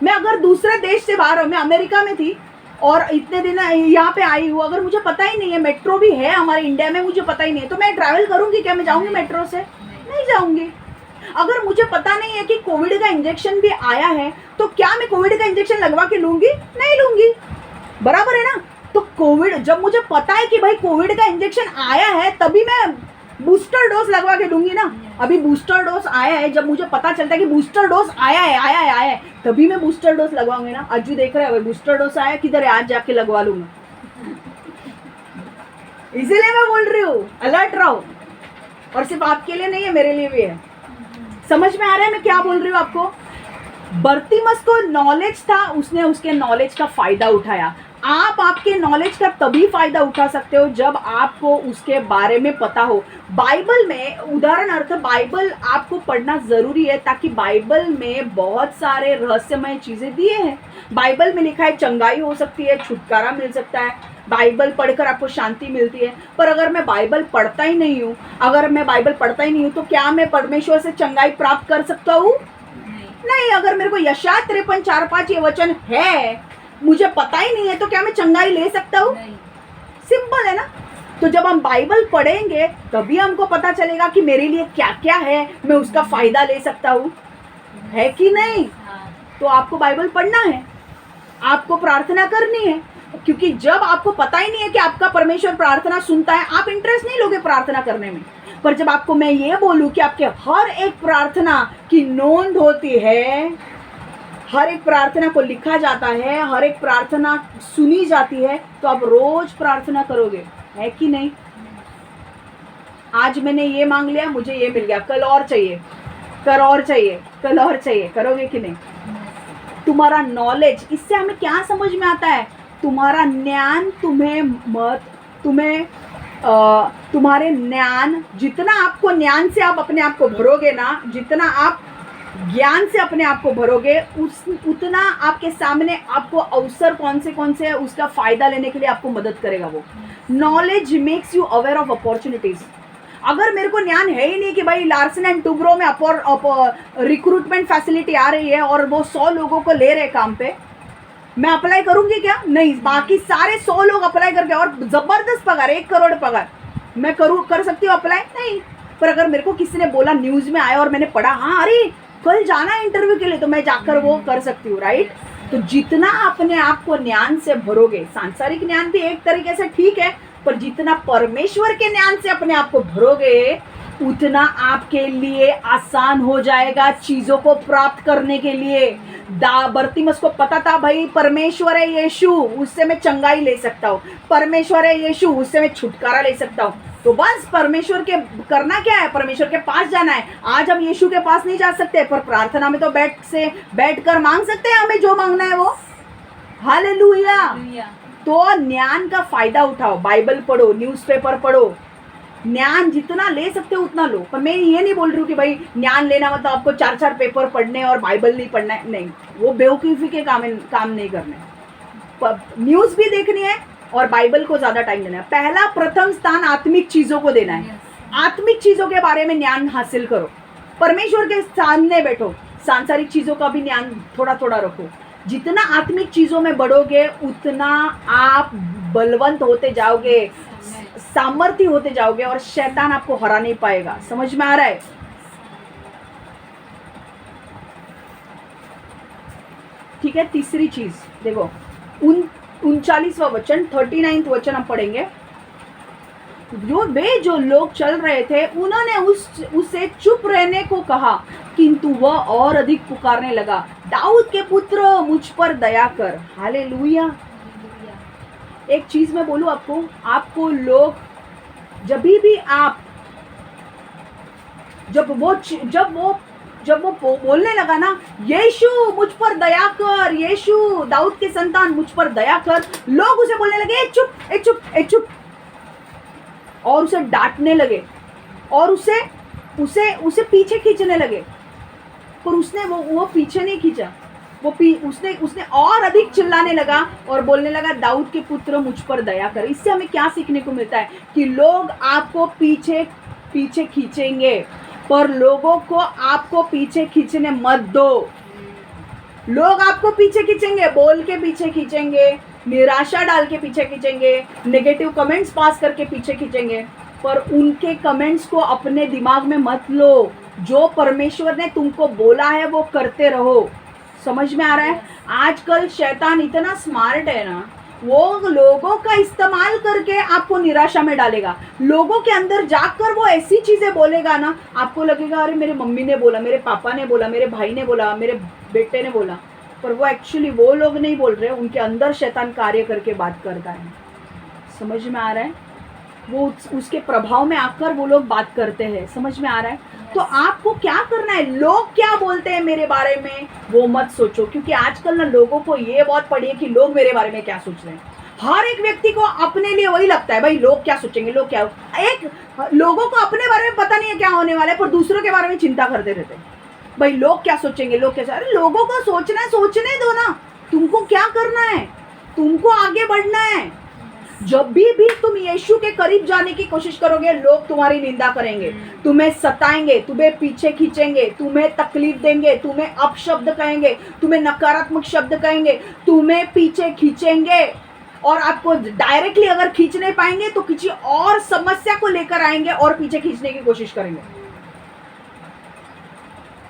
मैं अगर दूसरे देश से बाहर हूँ, मैं अमेरिका में थी और इतने दिन यहाँ पे आई हूँ, अगर मुझे पता ही नहीं है, मेट्रो भी है हमारे इंडिया में, मुझे पता ही नहीं है, तो मैं ट्रैवल करूँगी क्या? मैं जाऊँगी मेट्रो से? नहीं जाऊँगी। अगर मुझे पता नहीं है कि कोविड का इंजेक्शन भी आया है तो क्या मैं कोविड का इंजेक्शन लगवा के लूँगी? नहीं लूँगी। बराबर है ना? तो कोविड, जब मुझे पता है कि भाई कोविड का इंजेक्शन आया है तभी मैं बूस्टर डोज लगवा के दूंगी ना। अभी बूस्टर डोज आया है, जब मुझे पता चलता है कि बूस्टर डोज आया है तभी मैं बूस्टर डोज लगवाऊंगी ना। अज्जू देख रहा है बूस्टर डोज आया, किधर है, आज जाके लगवा लूंगा। इसीलिए मैं बोल रही हूँ अलर्ट रहो, और सिर्फ आपके लिए नहीं है, मेरे लिए भी है। समझ में आ रहा है मैं क्या बोल रही हूँ आपको? बरतिमस को नॉलेज था, उसने उसके नॉलेज का फायदा उठाया। आप आपके नॉलेज का तभी फायदा उठा सकते हो जब आपको उसके बारे में पता हो। बाइबल में, उदाहरणार्थ बाइबल आपको पढ़ना जरूरी है ताकि बाइबल में बहुत सारे रहस्यमय चीजें दिए हैं। बाइबल में लिखा है चंगाई हो सकती है, छुटकारा मिल सकता है, बाइबल पढ़कर आपको शांति मिलती है। पर अगर मैं बाइबल पढ़ता ही नहीं हूँ तो क्या मैं परमेश्वर से चंगाई प्राप्त कर सकता हूँ? नहीं। अगर मेरे को यशायाह 53:4-5 ये वचन है, मुझे पता ही नहीं है, तो क्या मैं चंगाई ले सकता हूँ? सिंपल है ना? तो जब हम बाइबल पढ़ेंगे तभी हमको पता चलेगा कि मेरे लिए क्या क्या है, मैं उसका फायदा ले सकता हूँ, है कि नहीं? तो आपको बाइबल पढ़ना है। आपको प्रार्थना करनी है, क्योंकि जब आपको पता ही नहीं है कि आपका परमेश्वर प्रार्थना सुनता है, आप इंटरेस्ट नहीं लोगे प्रार्थना करने में। पर जब आपको मैं ये बोलूं कि आपके हर एक प्रार्थना की नोंद होती है, हर एक प्रार्थना को लिखा जाता है, हर एक प्रार्थना सुनी जाती है, तो आप रोज प्रार्थना करोगे, है कि नहीं? आज मैंने ये मांग लिया, मुझे ये मिल गया, कल और चाहिए, कल और चाहिए, कल और चाहिए, करोगे कि नहीं? तुम्हारा नॉलेज, इससे हमें क्या समझ में आता है? तुम्हारा ज्ञान तुम्हारे ज्ञान, जितना आपको ज्ञान से आप अपने आप को भरोगे ना, जितना आप ज्ञान से अपने आप को भरोगे, उतना आपके सामने आपको अवसर कौन से है उसका फायदा लेने के लिए आपको मदद करेगा। वो knowledge makes you aware of opportunities. अगर मेरे को ज्ञान है ही नहीं कि भाई लार्सन एंड टुब्रो में रिक्रूटमेंट फैसिलिटी आ रही है और वो 100 लोगों को ले रहे काम पे, मैं अप्लाई करूंगी क्या? नहीं। बाकी सारे 100 लोग अप्लाई करके और जबरदस्त पगार, 1 करोड़ पगार, मैं कर सकती हूँ अप्लाई? नहीं। पर अगर मेरे को किसी ने बोला, न्यूज में आया और मैंने पढ़ा, हाँ अरे कल जाना है इंटरव्यू के लिए, तो मैं जाकर वो कर सकती हूँ, राइट? तो जितना अपने आप को ज्ञान से भरोगे, सांसारिक ज्ञान भी एक तरीके से ठीक है, पर जितना परमेश्वर के ज्ञान से अपने आप को भरोगे, उतना आपके लिए आसान हो जाएगा चीजों को प्राप्त करने के लिए। बरतिमस को पता था भाई परमेश्वर है यीशु, उससे मैं चंगाई ले सकता हूँ, परमेश्वर है यीशु, उससे मैं छुटकारा ले सकता हूँ। तो बस परमेश्वर के करना क्या है? परमेश्वर के पास जाना है। आज हम यीशु के पास नहीं जा सकते, पर प्रार्थना में तो बैठ कर मांग सकते हैं हमें जो मांगना है वो। हालेलुया। तो ज्ञान का फायदा उठाओ, बाइबल पढ़ो, न्यूज़पेपर पढ़ो, ज्ञान जितना ले सकते हो उतना लो। पर मैं ये नहीं बोल रही हूँ कि भाई ज्ञान लेना मतलब आपको 4-4 पेपर पढ़ने और बाइबल नहीं पढ़ना है, नहीं, वो बेवकूफ़ी के काम नहीं करने। न्यूज़ भी देखनी है और बाइबल को ज़्यादा टाइम देना है। पहला प्रथम स्थान आत्मिक चीज़ों को देना है। आत्मिक चीज़ों के बारे में ज्ञान हासिल करो, परमेश्वर के सामने बैठो, सांसारिक चीज़ों का भी ज्ञान थोड़ा थोड़ा रखो। जितना आत्मिक चीज़ों में बढ़ोगे, उतना आप बलवंत होते जाओगे, सामर्थ्य होते जाओगे और शैतान आपको हरा नहीं पाएगा। समझ में आ रहा है? ठीक है। तीसरी चीज देखो, 39वां वचन, 39वां वचन हम पढ़ेंगे। जो लोग चल रहे थे, उन्होंने उससे चुप रहने को कहा, किंतु वह और अधिक पुकारने लगा, दाऊद के पुत्र मुझ पर दया कर। हालेलुया। एक चीज मैं बोलूं आपको लोग जब वो बोलने लगा ना, यीशु मुझ पर दया कर, यीशु दाऊद के संतान मुझ पर दया कर, लोग उसे बोलने लगे, ए चुप, ए चुप, ए चुप, और उसे डांटने लगे और उसे पीछे खींचने लगे। पर उसने वो पीछे नहीं खींचा, उसने और अधिक चिल्लाने लगा और बोलने लगा, दाऊद के पुत्र मुझ पर दया कर। इससे हमें क्या सीखने को मिलता है? कि लोग आपको पीछे खींचेंगे, पर लोगों को आपको पीछे खींचने मत दो। लोग आपको पीछे खींचेंगे, बोल के पीछे खींचेंगे, निराशा डाल के पीछे खींचेंगे, नेगेटिव कमेंट्स पास करके पीछे खींचेंगे, पर उनके कमेंट्स को अपने दिमाग में मत लो। जो परमेश्वर ने तुमको बोला है वो करते रहो। समझ में आ रहा है? आजकल शैतान इतना स्मार्ट है ना, वो लोगों का इस्तेमाल करके आपको निराशा में डालेगा। लोगों के अंदर जाकर वो ऐसी चीजें बोलेगा ना, आपको लगेगा अरे मेरे मम्मी ने बोला, मेरे पापा ने बोला, मेरे भाई ने बोला, मेरे बेटे ने बोला, पर वो एक्चुअली वो लोग नहीं बोल रहे, उनके अंदर शैतान कार्य करके बात करता है। समझ में आ रहा है? वो उसके प्रभाव में आकर वो लोग बात करते हैं। समझ में आ रहा है? तो आपको क्या करना है? लोग क्या बोलते हैं मेरे बारे में वो मत सोचो, क्योंकि आजकल ना लोगों को ये बहुत पड़ी है कि लोग मेरे बारे में क्या सोच रहे हैं। हर एक व्यक्ति को अपने लिए वही लगता है, भाई लोग क्या सोचेंगे, लोग क्या। लोगों को अपने बारे में पता नहीं है क्या होने वाला है, पर दूसरों के बारे में चिंता करते रहते हैं, भाई लोग क्या सोचेंगे, लोग क्या। अरे लोगों को सोचना है, सोचने दो ना। तुमको क्या करना है? तुमको आगे बढ़ना है। जब भी तुम यीशु के करीब जाने की कोशिश करोगे, लोग तुम्हारी निंदा करेंगे, तुम्हें सताएंगे, तुम्हें पीछे खींचेंगे, तुम्हें तकलीफ देंगे, तुम्हें अपशब्द कहेंगे, तुम्हें नकारात्मक शब्द कहेंगे, तुम्हें पीछे खींचेंगे, और आपको डायरेक्टली अगर खींच नहीं पाएंगे तो किसी और समस्या को लेकर आएंगे और पीछे खींचने की कोशिश करेंगे।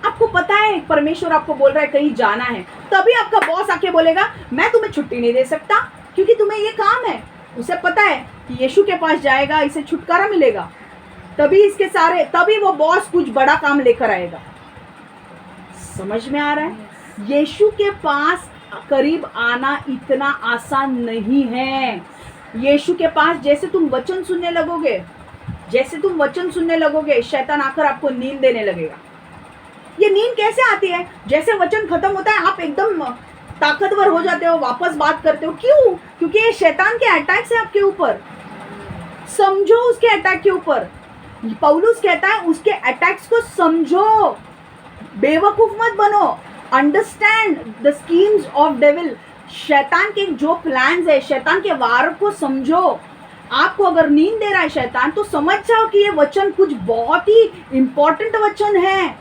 आपको पता है परमेश्वर आपको बोल रहा है कहीं जाना है, तभी आपका बॉस आके बोलेगा मैं तुम्हें छुट्टी नहीं दे सकता क्योंकि तुम्हें ये काम है। उसे पता है कि यीशु के पास जाएगा, इसे छुटकारा मिलेगा, तभी वो बॉस कुछ बड़ा काम लेकर आएगा। समझ में आ रहा है? यीशु के पास करीब आना इतना आसान नहीं है। यीशु के पास जैसे तुम वचन सुनने लगोगे, शैतान आकर आपको नींद देने लगेगा। ये नींद कैसे आती है? जैसे वचन खत्म होता है आप एकदम ताकतवर हो जाते हो, वापस बात करते हो। क्यों? क्योंकि ये शैतान के अटैक्स है आपके ऊपर। समझो उसके अटैक के ऊपर। पौलुस कहता है उसके अटैक्स को समझो, बेवकूफ मत बनो। Understand the schemes of devil. शैतान के जो प्लान्स है, शैतान के वार को समझो। आपको अगर नींद दे रहा है शैतान, तो समझ जाओ कि ये वचन कुछ बहुत ही इंपॉर्टेंट वचन है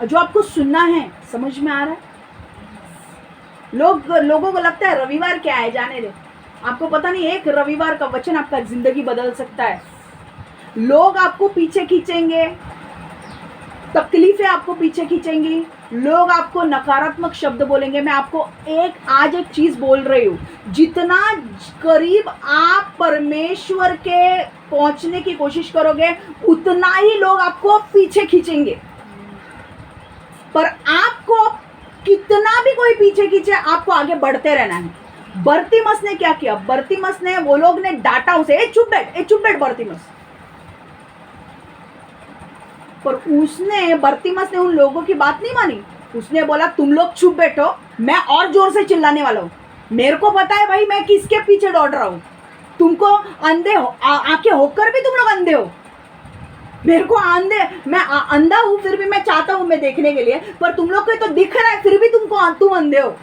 जो आपको सुनना है। समझ में आ रहा है? लोगों को लगता है रविवार क्या है, जाने दे। आपको पता नहीं, एक रविवार का वचन आपका जिंदगी बदल सकता है। लोग आपको पीछे खींचेंगे, तकलीफें आपको पीछे खींचेंगी, लोग आपको नकारात्मक शब्द बोलेंगे। मैं आपको आज एक चीज बोल रही हूँ, जितना करीब आप परमेश्वर के पहुंचने की कोशिश करोगे उतना ही लोग आपको पीछे खींचेंगे। पर आपको कितना भी कोई पीछे खींचे, आपको आगे बढ़ते रहना है। बर्तिमस ने क्या किया? बर्तिमस ने, वो लोग ने डांटा उसे, ए चुप बैठ बर्तिमस। पर बर्तिमस ने उन लोगों की बात नहीं मानी। उसने बोला तुम लोग चुप बैठो, मैं और जोर से चिल्लाने वाला हूँ। मेरे को पता है भाई मैं किसके पीछे दौड़ रहा हूँ। तुमको अंधे हो, आंखें होकर भी तुम लोग अंधे हो। मेरे को मैं अंधा हूँ, फिर भी मैं चाहता हूँ मैं देखने के लिए, पर तुम लोग को तो दिख रहा है, फिर भी तुम अंधे हो।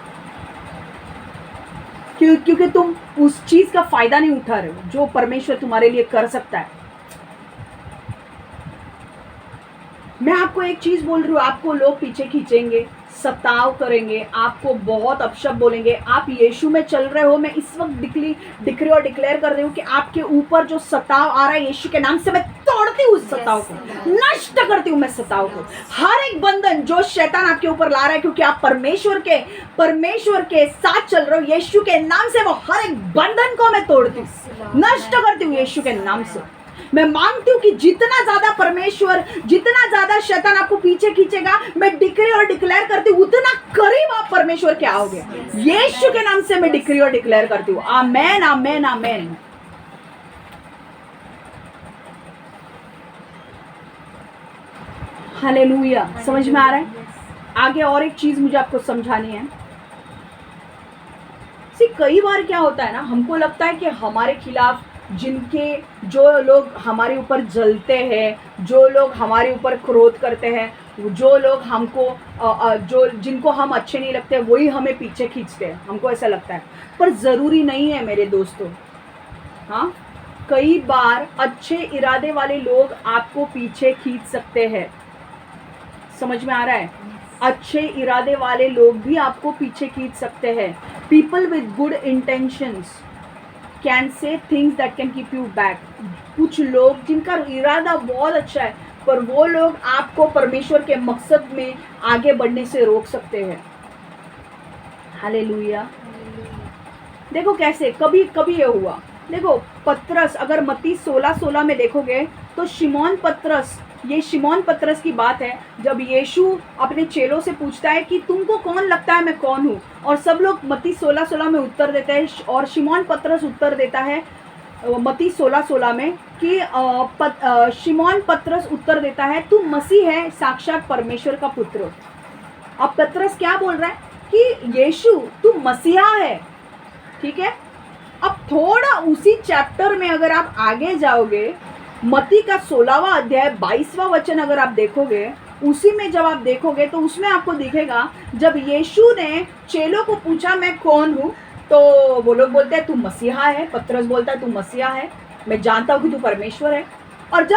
क्योंकि तुम उस चीज का फायदा नहीं उठा रहे हो जो परमेश्वर तुम्हारे लिए कर सकता है। मैं आपको एक चीज बोल रही हूँ, आपको लोग पीछे खींचेंगे, सताव करेंगे, आपको बहुत अपशब्द बोलेंगे। आप यीशु में चल रहे हो। मैं इस वक्त डिक्री और डिक्लेयर कर रही हूँ कि आपके ऊपर जो सताव आ रहा है, यीशु के नाम से मैं तोड़ती हूँ उस सताव को, नष्ट करती हूँ मैं सताव को। हर एक बंधन जो शैतान आपके ऊपर ला रहा है, क्योंकि आप परमेश्वर के साथ चल रहे हो, यीशु के नाम से वो हर एक बंधन को मैं तोड़ती हूँ, नष्ट करती हूँ यीशु के नाम से। मैं मांगती हूँ कि जितना ज्यादा शैतान आपको पीछे खींचेगा, मैं डिक्री और डिक्लेयर करती हूँ उतना करीब आप परमेश्वर के आओगे। यीशु के नाम से मैं डिक्री और डिक्लेयर करती हूँ। आमेन, आमेन, आमेन। हालेलुया। समझ में आ रहा है? आगे और एक चीज मुझे आपको समझानी है। कई बार क्या होता है ना, हमको लगता है कि हमारे खिलाफ जो लोग हमारे ऊपर जलते हैं, जो लोग हमारे ऊपर क्रोध करते हैं, जो लोग जिनको हम अच्छे नहीं लगते, वही हमें पीछे खींचते हैं। हमको ऐसा लगता है, पर ज़रूरी नहीं है मेरे दोस्तों। हाँ, कई बार अच्छे इरादे वाले लोग आपको पीछे खींच सकते हैं। समझ में आ रहा है? अच्छे इरादे वाले लोग भी आपको पीछे खींच सकते हैं। People with good intentions can say things that can keep you back. कुछ लोग जिनका इरादा बहुत अच्छा है, पर वो लोग आपको परमेश्वर के मकसद में आगे बढ़ने से रोक सकते हैं। हालेलुया। देखो कैसे कभी ये हुआ। देखो पतरस, अगर मत्ती 16:16 में देखोगे तो शिमोन पतरस की बात है, जब यीशु अपने चेलों से पूछता है कि तुमको कौन लगता है मैं कौन हूँ, और सब लोग मत्ती 16:16 में उत्तर देते हैं, और शिमोन पतरस उत्तर देता है मत्ती 16:16 में कि शिमोन पतरस उत्तर देता है तू मसीह है, साक्षात परमेश्वर का पुत्र। अब पतरस क्या बोल रहा है कि यीशु तू मसीहा है। ठीक है। अब थोड़ा उसी चैप्टर में अगर आप आगे जाओगे, मत्ती का 16वां अध्याय 22वां वचन अगर आप देखोगे, उसी में जब आप देखोगे तो उसमें आपको दिखेगा जब यीशु ने चेलों को पूछा मैं कौन हूँ, तो वो लोग बोलते हैं तू मसीहा है। पतरस बोलता है तू मसीहा है, मैं जानता हूँ कि तू परमेश्वर है। और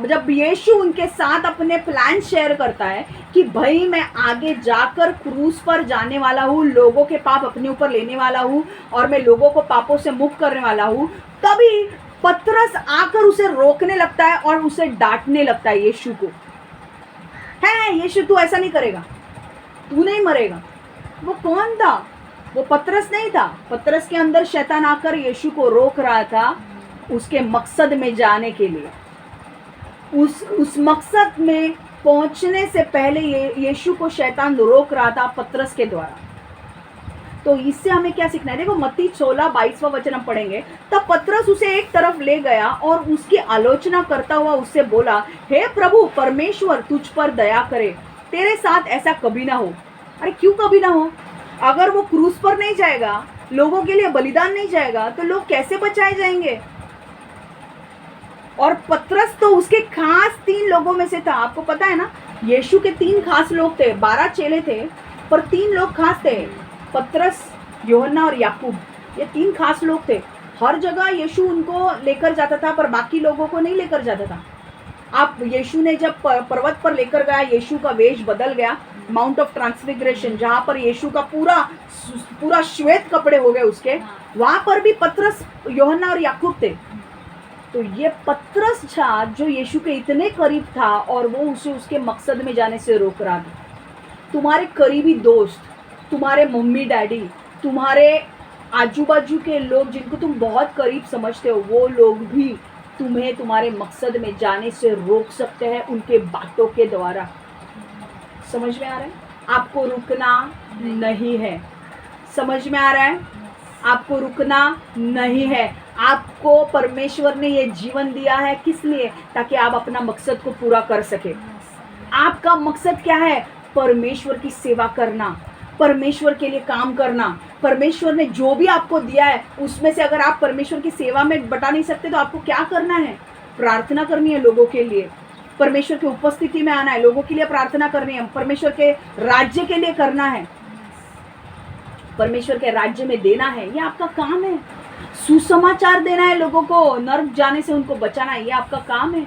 जब यीशु उनके साथ अपने प्लान शेयर करता है कि भाई मैं आगे जाकर क्रूस पर जाने वाला हूँ, लोगों के पाप अपने ऊपर लेने वाला हूँ, और मैं लोगों को पापों से मुक्त करने वाला हूँ, तभी पतरस आकर उसे रोकने लगता है और उसे डांटने लगता है यीशु को। है यीशु तू ऐसा नहीं करेगा, तू नहीं मरेगा। वो कौन था? वो पतरस नहीं था। पतरस के अंदर शैतान आकर यीशु को रोक रहा था उसके मकसद में जाने के लिए। उस मकसद में पहुंचने से पहले यीशु को शैतान रोक रहा था पतरस के द्वारा। तो इससे हमें क्या सीखना है? देखो मत्ती 16:22 वचन हम पढ़ेंगे। तब पतरस उसे एक तरफ ले गया और उसकी आलोचना करता हुआ उससे बोला, हे प्रभु परमेश्वर तुझ पर दया करे, तेरे साथ ऐसा कभी ना हो। अरे क्यों कभी ना हो? अगर वो क्रूस पर नहीं जाएगा, लोगों के लिए बलिदान नहीं जाएगा, तो लोग कैसे बचाए जाएंगे? और पतरस तो उसके खास 3 लोगों में से था। आपको पता है ना, यीशु के 3 खास लोग थे। 12 चेले थे पर 3 लोग खास थे, पतरस, यूहन्ना और याकूब। ये 3 खास लोग थे। हर जगह यीशु उनको लेकर जाता था पर बाकी लोगों को नहीं लेकर जाता था। आप यीशु ने जब पर्वत पर लेकर गया, यीशु का वेश बदल गया, माउंट ऑफ ट्रांसफिगरेशन, जहाँ पर यीशु का पूरा श्वेत कपड़े हो गए उसके, वहाँ पर भी पतरस, यूहन्ना और याकूब थे। तो ये पतरस था जो यीशु के इतने करीब था और वो उसे उसके मकसद में जाने से रोक रहा था। तुम्हारे करीबी दोस्त, तुम्हारे मम्मी डैडी, तुम्हारे आजू बाजू के लोग जिनको तुम बहुत करीब समझते हो, वो लोग भी तुम्हें तुम्हारे मकसद में जाने से रोक सकते हैं उनके बातों के द्वारा। समझ में आ रहा है? आपको रुकना नहीं है। समझ में आ रहा है? आपको रुकना नहीं है। आपको परमेश्वर ने ये जीवन दिया है किस लिए? ताकि आप अपना मकसद को पूरा कर सके। आपका मकसद क्या है? परमेश्वर की सेवा करना, परमेश्वर के लिए काम करना। परमेश्वर ने जो भी आपको दिया है उसमें से अगर आप परमेश्वर की सेवा में बता नहीं सकते तो आपको क्या करना है? प्रार्थना करनी है लोगों के लिए, परमेश्वर की उपस्थिति में आना है, लोगों के लिए प्रार्थना करनी है, परमेश्वर के राज्य के लिए करना है, परमेश्वर के राज्य में देना है। ये आपका काम है। सुसमाचार देना है लोगों को, नर्क जाने से उनको बचाना है, ये आपका काम है।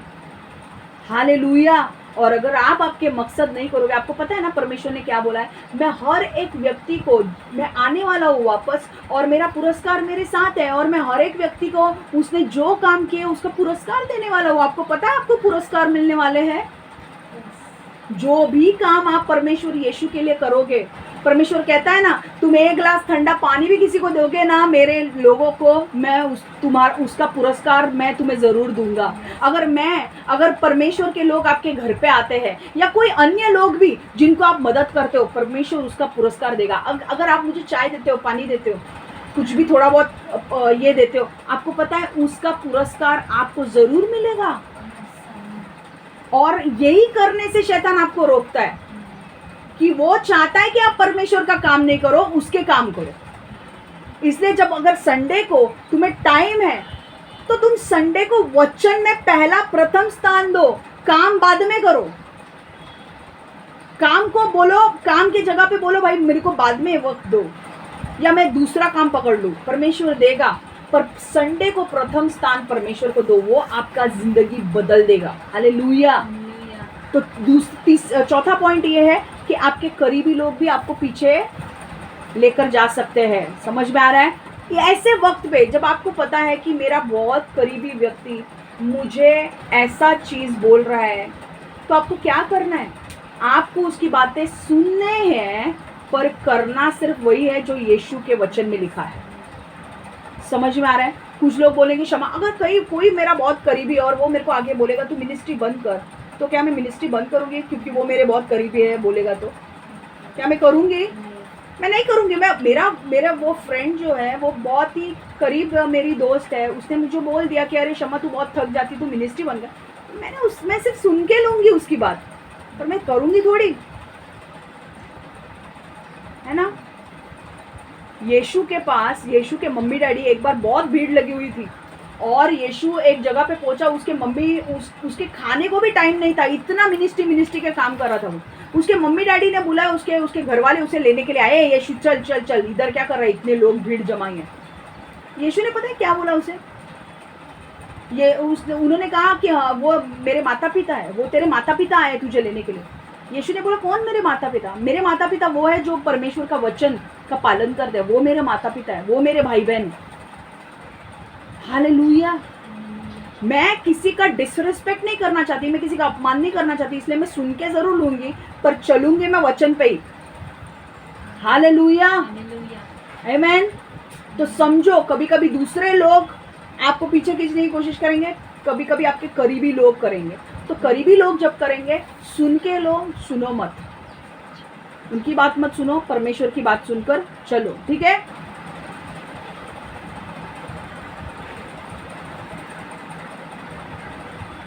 हालेलुया। और अगर आप आपके मकसद नहीं करोगे, आपको पता है ना परमेश्वर ने क्या बोला है? मैं हर एक व्यक्ति को, मैं आने वाला हूँ वापस और मेरा पुरस्कार मेरे साथ है और मैं हर एक व्यक्ति को उसने जो काम किए उसका पुरस्कार देने वाला हूँ। आपको पता है आपको पुरस्कार मिलने वाले हैं? जो भी काम आप परमेश्वर यीशु के लिए करोगे, परमेश्वर कहता है ना, तुम 1 गिलास ठंडा पानी भी किसी को दोगे ना मेरे लोगों को, मैं उसका पुरस्कार मैं तुम्हें जरूर दूंगा। अगर परमेश्वर के लोग आपके घर पे आते हैं या कोई अन्य लोग भी जिनको आप मदद करते हो, परमेश्वर उसका पुरस्कार देगा। अगर आप मुझे चाय देते हो, पानी देते हो, कुछ भी थोड़ा बहुत ये देते हो, आपको पता है उसका पुरस्कार आपको जरूर मिलेगा। और यही करने से शैतान आपको रोकता है कि वो चाहता है कि आप परमेश्वर का काम नहीं करो, उसके काम करो। इसलिए जब अगर संडे को तुम्हें टाइम है तो तुम संडे को वचन में पहला प्रथम स्थान दो, काम बाद में करो। काम को बोलो, काम की जगह पे बोलो भाई मेरे को बाद में वक्त दो या मैं दूसरा काम पकड़ लूं, परमेश्वर देगा। पर संडे को प्रथम स्थान परमेश्वर को दो, वो आपका जिंदगी बदल देगा। हालेलुया। तो चौथा पॉइंट ये है कि आपके करीबी लोग भी आपको पीछे लेकर जा सकते हैं। समझ में आ रहा है? ये ऐसे वक्त पे जब आपको पता है कि मेरा बहुत करीबी व्यक्ति मुझे ऐसा चीज बोल रहा है, तो आपको क्या करना है? आपको उसकी बातें सुनने हैं पर करना सिर्फ वही है जो यीशु के वचन में लिखा है। समझ में आ रहा है? कुछ लोग बोलेंगे क्षमा, अगर कोई मेरा बहुत करीबी और वो मेरे को आगे बोलेगा तू मिनिस्ट्री बंद कर, तो क्या मैं मिनिस्ट्री बंद करूंगी क्योंकि वो मेरे बहुत करीबी है बोलेगा? तो क्या मैं करूंगी? मैं नहीं करूंगी। मेरा वो फ्रेंड जो है वो बहुत ही करीब मेरी दोस्त है, उसने मुझे बोल दिया कि अरे क्षमा तू बहुत थक जाती, तू मिनिस्ट्री बंद कर। मैंने उसमें सिर्फ सुन के लूंगी उसकी बात, पर मैं करूंगी थोड़ी, है ना? यीशु के पास, यीशु के मम्मी डैडी, एक बार बहुत भीड़ लगी हुई थी और यीशु एक जगह पे पहुंचा, उसके मम्मी उसके खाने को भी टाइम नहीं था, इतना मिनिस्ट्री के काम कर रहा था वो। उसके मम्मी डैडी ने बुलाया, उसके घर वाले उसे लेने के लिए आए, यीशु चल चल चल, इधर क्या कर रहा है, इतने लोग भीड़ जमाई है। यीशु ने पता है क्या बोला उसे? उन्होंने कहा कि हाँ वो मेरे माता पिता है, वो तेरे माता पिता आए तुझे लेने के लिए। यीशु ने बोला कौन मेरे माता पिता? मेरे माता पिता वो है जो परमेश्वर का वचन का पालन करते हैं, वो मेरे माता पिता है, वो मेरे भाई बहन। हालेलुया। मैं किसी का डिसरिस्पेक्ट नहीं करना चाहती, मैं किसी का अपमान नहीं करना चाहती, इसलिए मैं सुन के जरूर लूंगी, पर चलूंगी मैं वचन पे ही। हालेलुया, आमेन। तो समझो, कभी कभी दूसरे लोग आपको पीछे खींचने की कोशिश करेंगे, कभी कभी आपके करीबी लोग करेंगे। तो करीबी लोग जब करेंगे, सुन के लो, सुनो मत, उनकी बात मत सुनो, परमेश्वर की बात सुनकर चलो, ठीक है।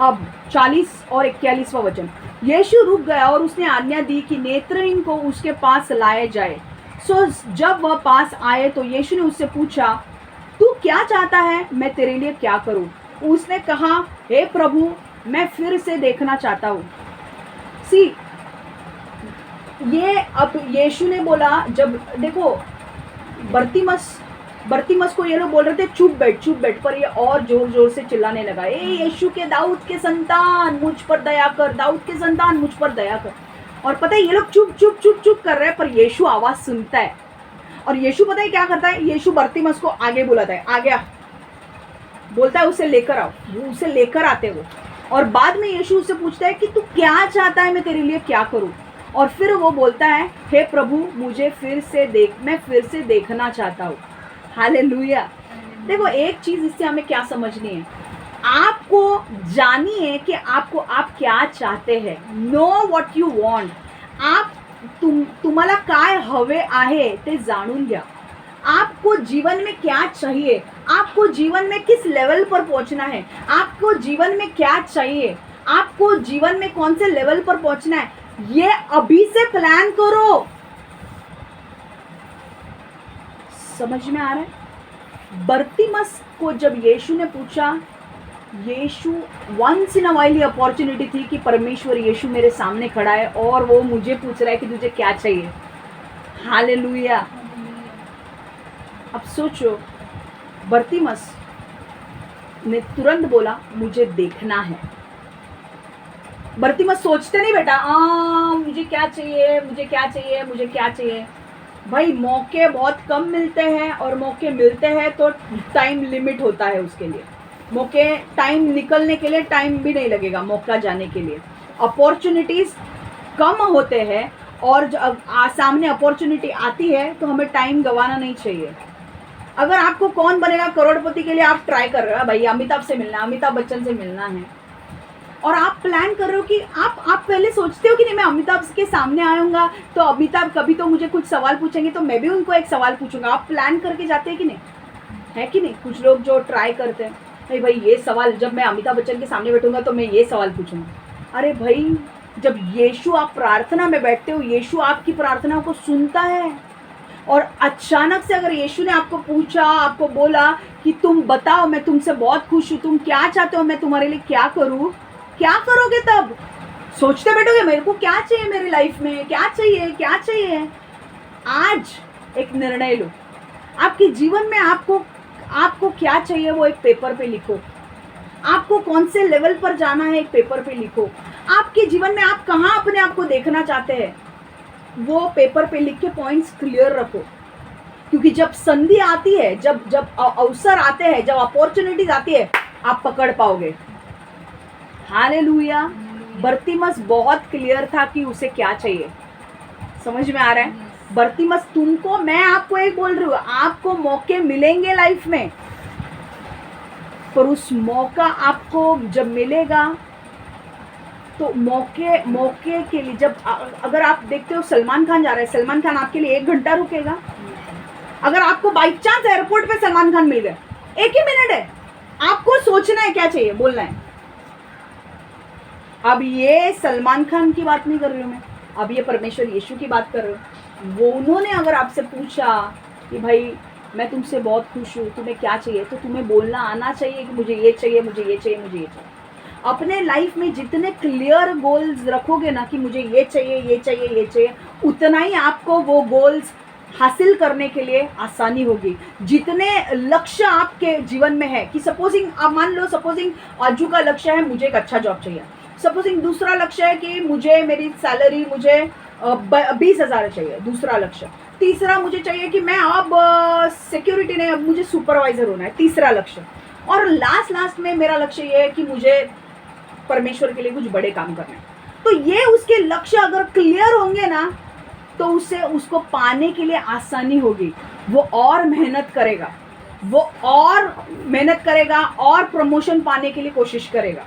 अब 40 और 41वां वचन, यीशु रुक गया और उसने आज्ञा दी कि नेत्रहीन को उसके पास लाया जाए। सो जब वह पास आए तो यीशु ने उससे पूछा, तू क्या चाहता है, मैं तेरे लिए क्या करूं? उसने कहा, हे प्रभु, मैं फिर से देखना चाहता हूं। सी, ये अब यीशु ने बोला, जब देखो बर्तिमस को ये लोग बोल रहे थे चुप बैठ, पर ये और जोर जोर से चिल्लाने लगा, ए यीशु के, दाऊद के संतान, मुझ पर दया कर, दाऊद के संतान, मुझ पर दया कर। और पता है ये लोग चुप चुप चुप चुप कर रहे हैं, पर यीशु आवाज सुनता है। और यीशु पता है क्या करता है, यीशु बर्तिमस को आगे बुलाता है, आ गया, बोलता है उसे लेकर आओ, वो उसे लेकर आते वो। और बाद में यीशु उससे पूछता है कि तू क्या चाहता है, मैं तेरे लिए क्या करूं? और फिर वो बोलता है, हे प्रभु, मुझे मैं फिर से देखना चाहता हूँ। हालेलुया। देखो, एक चीज इससे हमें क्या समझनी है, आपको जानिए कि आप क्या चाहते हैं। Know what you want. आप तुम्हाला काय हवे आहे ते जाणून घ्या। आपको जीवन में क्या चाहिए, आपको जीवन में किस लेवल पर पहुंचना है, आपको जीवन में क्या चाहिए, आपको जीवन में कौन से लेवल पर पहुंचना है, ये अभी से प्लान करो। समझ में आ रहा है? बर्तिमस को जब यीशु ने पूछा, Yeshu once in a while opportunity थी कि परमेश्वर यीशु मेरे सामने खड़ा है और वो मुझे पूछ रहा है कि तुझे क्या चाहिए। हालेलुया। अब सोचो, बर्तिमस ने तुरंत बोला, मुझे देखना है। बर्तिमस सोचते नहीं बेटा, मुझे क्या चाहिए, मुझे क्या चाहिए, मुझे क्या चाहिए। भाई, मौके बहुत कम मिलते हैं, और मौके मिलते हैं तो टाइम लिमिट होता है उसके लिए। मौके, टाइम निकलने के लिए टाइम भी नहीं लगेगा, मौका जाने के लिए। अपॉर्चुनिटीज कम होते हैं, और जब सामने अपॉर्चुनिटी आती है तो हमें टाइम गंवाना नहीं चाहिए। अगर आपको कौन बनेगा करोड़पति के लिए आप ट्राई कर रहे हो, भाई अमिताभ से मिलना, अमिताभ बच्चन से मिलना है, और आप प्लान कर रहे हो कि आप पहले सोचते हो कि नहीं, मैं अमिताभ के सामने आऊँगा तो अमिताभ कभी तो मुझे कुछ सवाल पूछेंगे, तो मैं भी उनको एक सवाल पूछूंगा। आप प्लान करके जाते हैं कि नहीं, है कि नहीं? कुछ लोग जो ट्राई करते हैं, नहीं भाई ये सवाल, जब मैं अमिताभ बच्चन के सामने बैठूंगा तो मैं ये सवाल पूछूंगा। अरे भाई, जब यीशु, आप प्रार्थना में बैठते हो, यीशु आपकी प्रार्थना को सुनता है। और अचानक से अगर यीशु ने आपको पूछा, आपको बोला कि तुम बताओ, मैं तुमसे बहुत खुश हूँ, तुम क्या चाहते हो, मैं तुम्हारे लिए क्या करूँ, क्या करोगे? तब सोचते बैठोगे मेरे को क्या चाहिए, मेरी लाइफ में क्या चाहिए, क्या चाहिए। आज एक निर्णय लो, आपके जीवन में आपको क्या चाहिए वो एक पेपर पे लिखो। आपको कौन से लेवल पर जाना है एक पेपर पे लिखो। आपके जीवन में आप कहाँ अपने आप को देखना चाहते हैं वो पेपर पे लिख के पॉइंट्स क्लियर रखो। क्योंकि जब संधि आती है, जब अवसर आते हैं, जब अपॉर्चुनिटीज आती है, आप पकड़ पाओगे। हालेलुया। बर्तिमस बहुत क्लियर था कि उसे क्या चाहिए। समझ में आ रहा है? बर्तिमस, तुमको, मैं आपको एक बोल रही हूँ, आपको मौके मिलेंगे लाइफ में, पर उस मौका आपको जब मिलेगा तो मौके के लिए, जब अगर आप देखते हो सलमान खान जा रहा है, सलमान खान आपके लिए 1 घंटा रुकेगा। अगर आपको बाई चांस एयरपोर्ट पे सलमान खान मिल गए, 1 ही मिनट है, आपको सोचना है क्या चाहिए, बोलना है। अब ये सलमान खान की बात नहीं कर रही हूँ मैं, अब ये परमेश्वर यीशु की बात कर रही हूँ। वो उन्होंने अगर आपसे पूछा कि भाई मैं तुमसे बहुत खुश हूँ, तुम्हें क्या चाहिए, तो तुम्हें बोलना आना चाहिए कि मुझे ये चाहिए, मुझे ये चाहिए, मुझे ये चाहिए। अपने लाइफ में जितने क्लियर गोल्स रखोगे ना कि मुझे ये चाहिए, ये चाहिए, ये चाहिए, उतना ही आपको वो गोल्स हासिल करने के लिए आसानी होगी। जितने लक्ष्य आपके जीवन में है कि सपोजिंग आप मान लो, सपोजिंग आजू का लक्ष्य है मुझे एक अच्छा जॉब चाहिए, सपोजिंग दूसरा लक्ष्य है कि मुझे मेरी सैलरी मुझे 20,000 चाहिए, दूसरा लक्ष्य। तीसरा मुझे चाहिए कि मैं अब सिक्योरिटी नहीं, अब मुझे सुपरवाइजर होना है, तीसरा लक्ष्य। और लास्ट में मेरा लक्ष्य ये है कि मुझे परमेश्वर के लिए कुछ बड़े काम करने हैं। तो ये उसके लक्ष्य अगर क्लियर होंगे ना, तो उससे उसको पाने के लिए आसानी होगी। वो और मेहनत करेगा, वो और मेहनत करेगा और प्रमोशन पाने के लिए कोशिश करेगा।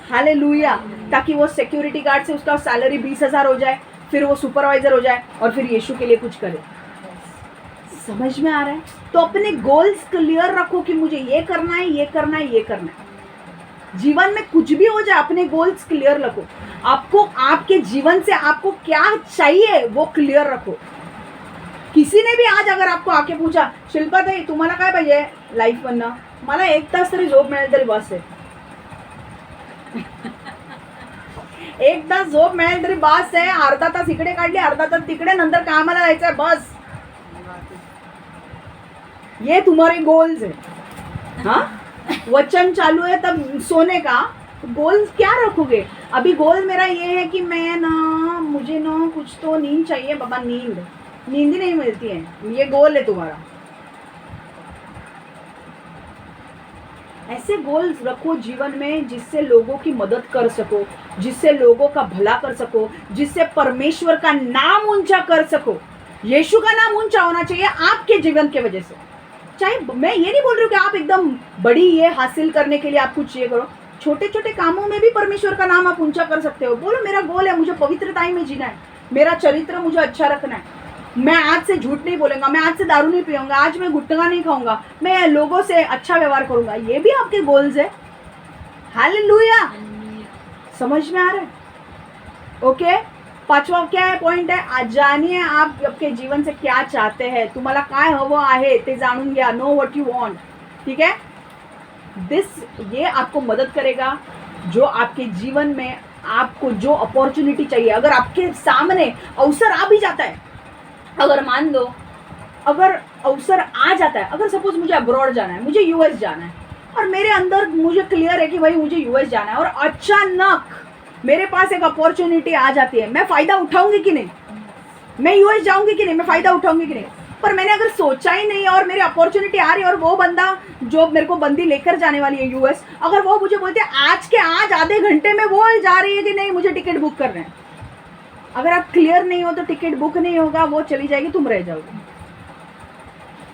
हालेलुया। ताकि वो सिक्योरिटी गार्ड से उसका सैलरी 20,000 हो जाए, फिर वो सुपरवाइजर हो जाए और फिर यीशु के लिए कुछ करे। समझ में आ रहा है? तो अपने गोल्स क्लियर रखो कि मुझे ये करना है, ये करना है, ये करना है। जीवन में कुछ भी हो जाए, अपने गोल्स क्लियर रखो। आपको आपके जीवन से आपको क्या चाहिए वो क्लियर रखो। किसी ने भी आज अगर आपको आके पूछा, शिल्पा ताई तुम्हाला काय पाहिजे लाईफ मधनं, मला 1 तास तरी झोप मिळेल तरी बस आहे 1 तास झोप मिळेल तरी बस आहे, अर्धा तास इकडे काढली, अर्धा तास तिकडे, नंतर कामाला जायचंय, बस। ये तुम्हारे गोल्स है। हाँ, वचन चालू है तब सोने का गोल क्या रखोगे? अभी गोल मेरा ये है कि मैं ना, मुझे ना कुछ तो नींद चाहिए बाबा, नींद ही नहीं मिलती है, ये गोल है तुम्हारा। ऐसे गोल्स रखो जीवन में जिससे लोगों की मदद कर सको, जिससे लोगों का भला कर सको, जिससे परमेश्वर का नाम ऊंचा कर सको। यीशु का नाम ऊंचा होना चाहिए आपके जीवन के वजह से। चाहे मैं ये नहीं बोल रही हूँ कि आप एकदम बड़ी ये हासिल करने के लिए आप कुछ ये करो, छोटे छोटे कामों में भी परमेश्वर का नाम आप ऊंचा कर सकते हो। बोलो मेरा गोल है, मुझे पवित्रता में जीना है, मेरा चरित्र मुझे अच्छा रखना है, मैं आज से झूठ नहीं बोलूंगा, मैं आज से दारू नहीं पीऊंगा, आज मैं गुटखा नहीं खाऊंगा, मैं लोगों से अच्छा व्यवहार करूंगा। ये भी आपके गोल्स है। हालेलुया। समझ में आ रहा है? ओके। 5वां क्या है पॉइंट है, आज जानिए आप आपके जीवन से क्या चाहते हैं, तुम्हाला काय हवं आहे ते जाणून घ्या। Know what you want. ठीक है, ये आपको मदद करेगा। जो आपके जीवन में आपको जो अपॉर्चुनिटी चाहिए, अगर आपके सामने अवसर आ भी जाता है, अगर मान लो अगर अवसर आ जाता है, अगर सपोज मुझे अब्रॉड जाना है, मुझे यूएस जाना है, और मेरे अंदर मुझे क्लियर है कि भाई मुझे यूएस जाना है, और अचानक मेरे पास एक अपॉर्चुनिटी आ जाती है, मैं फ़ायदा उठाऊंगी कि नहीं? मैं यूएस जाऊंगी कि नहीं? मैं फ़ायदा उठाऊंगी कि नहीं? पर मैंने अगर सोचा ही नहीं और मेरी अपॉर्चुनिटी आ रही है, और वो बंदा जो मेरे को बंदी लेकर जाने वाली है यूएस, अगर वो मुझे बोलते हैं आज के आज आधे घंटे में वो जा रही है कि नहीं, मुझे टिकट बुक करना है, अगर आप क्लियर नहीं हो तो टिकट बुक नहीं होगा, वो चली जाएगी, तुम रह जाओगे।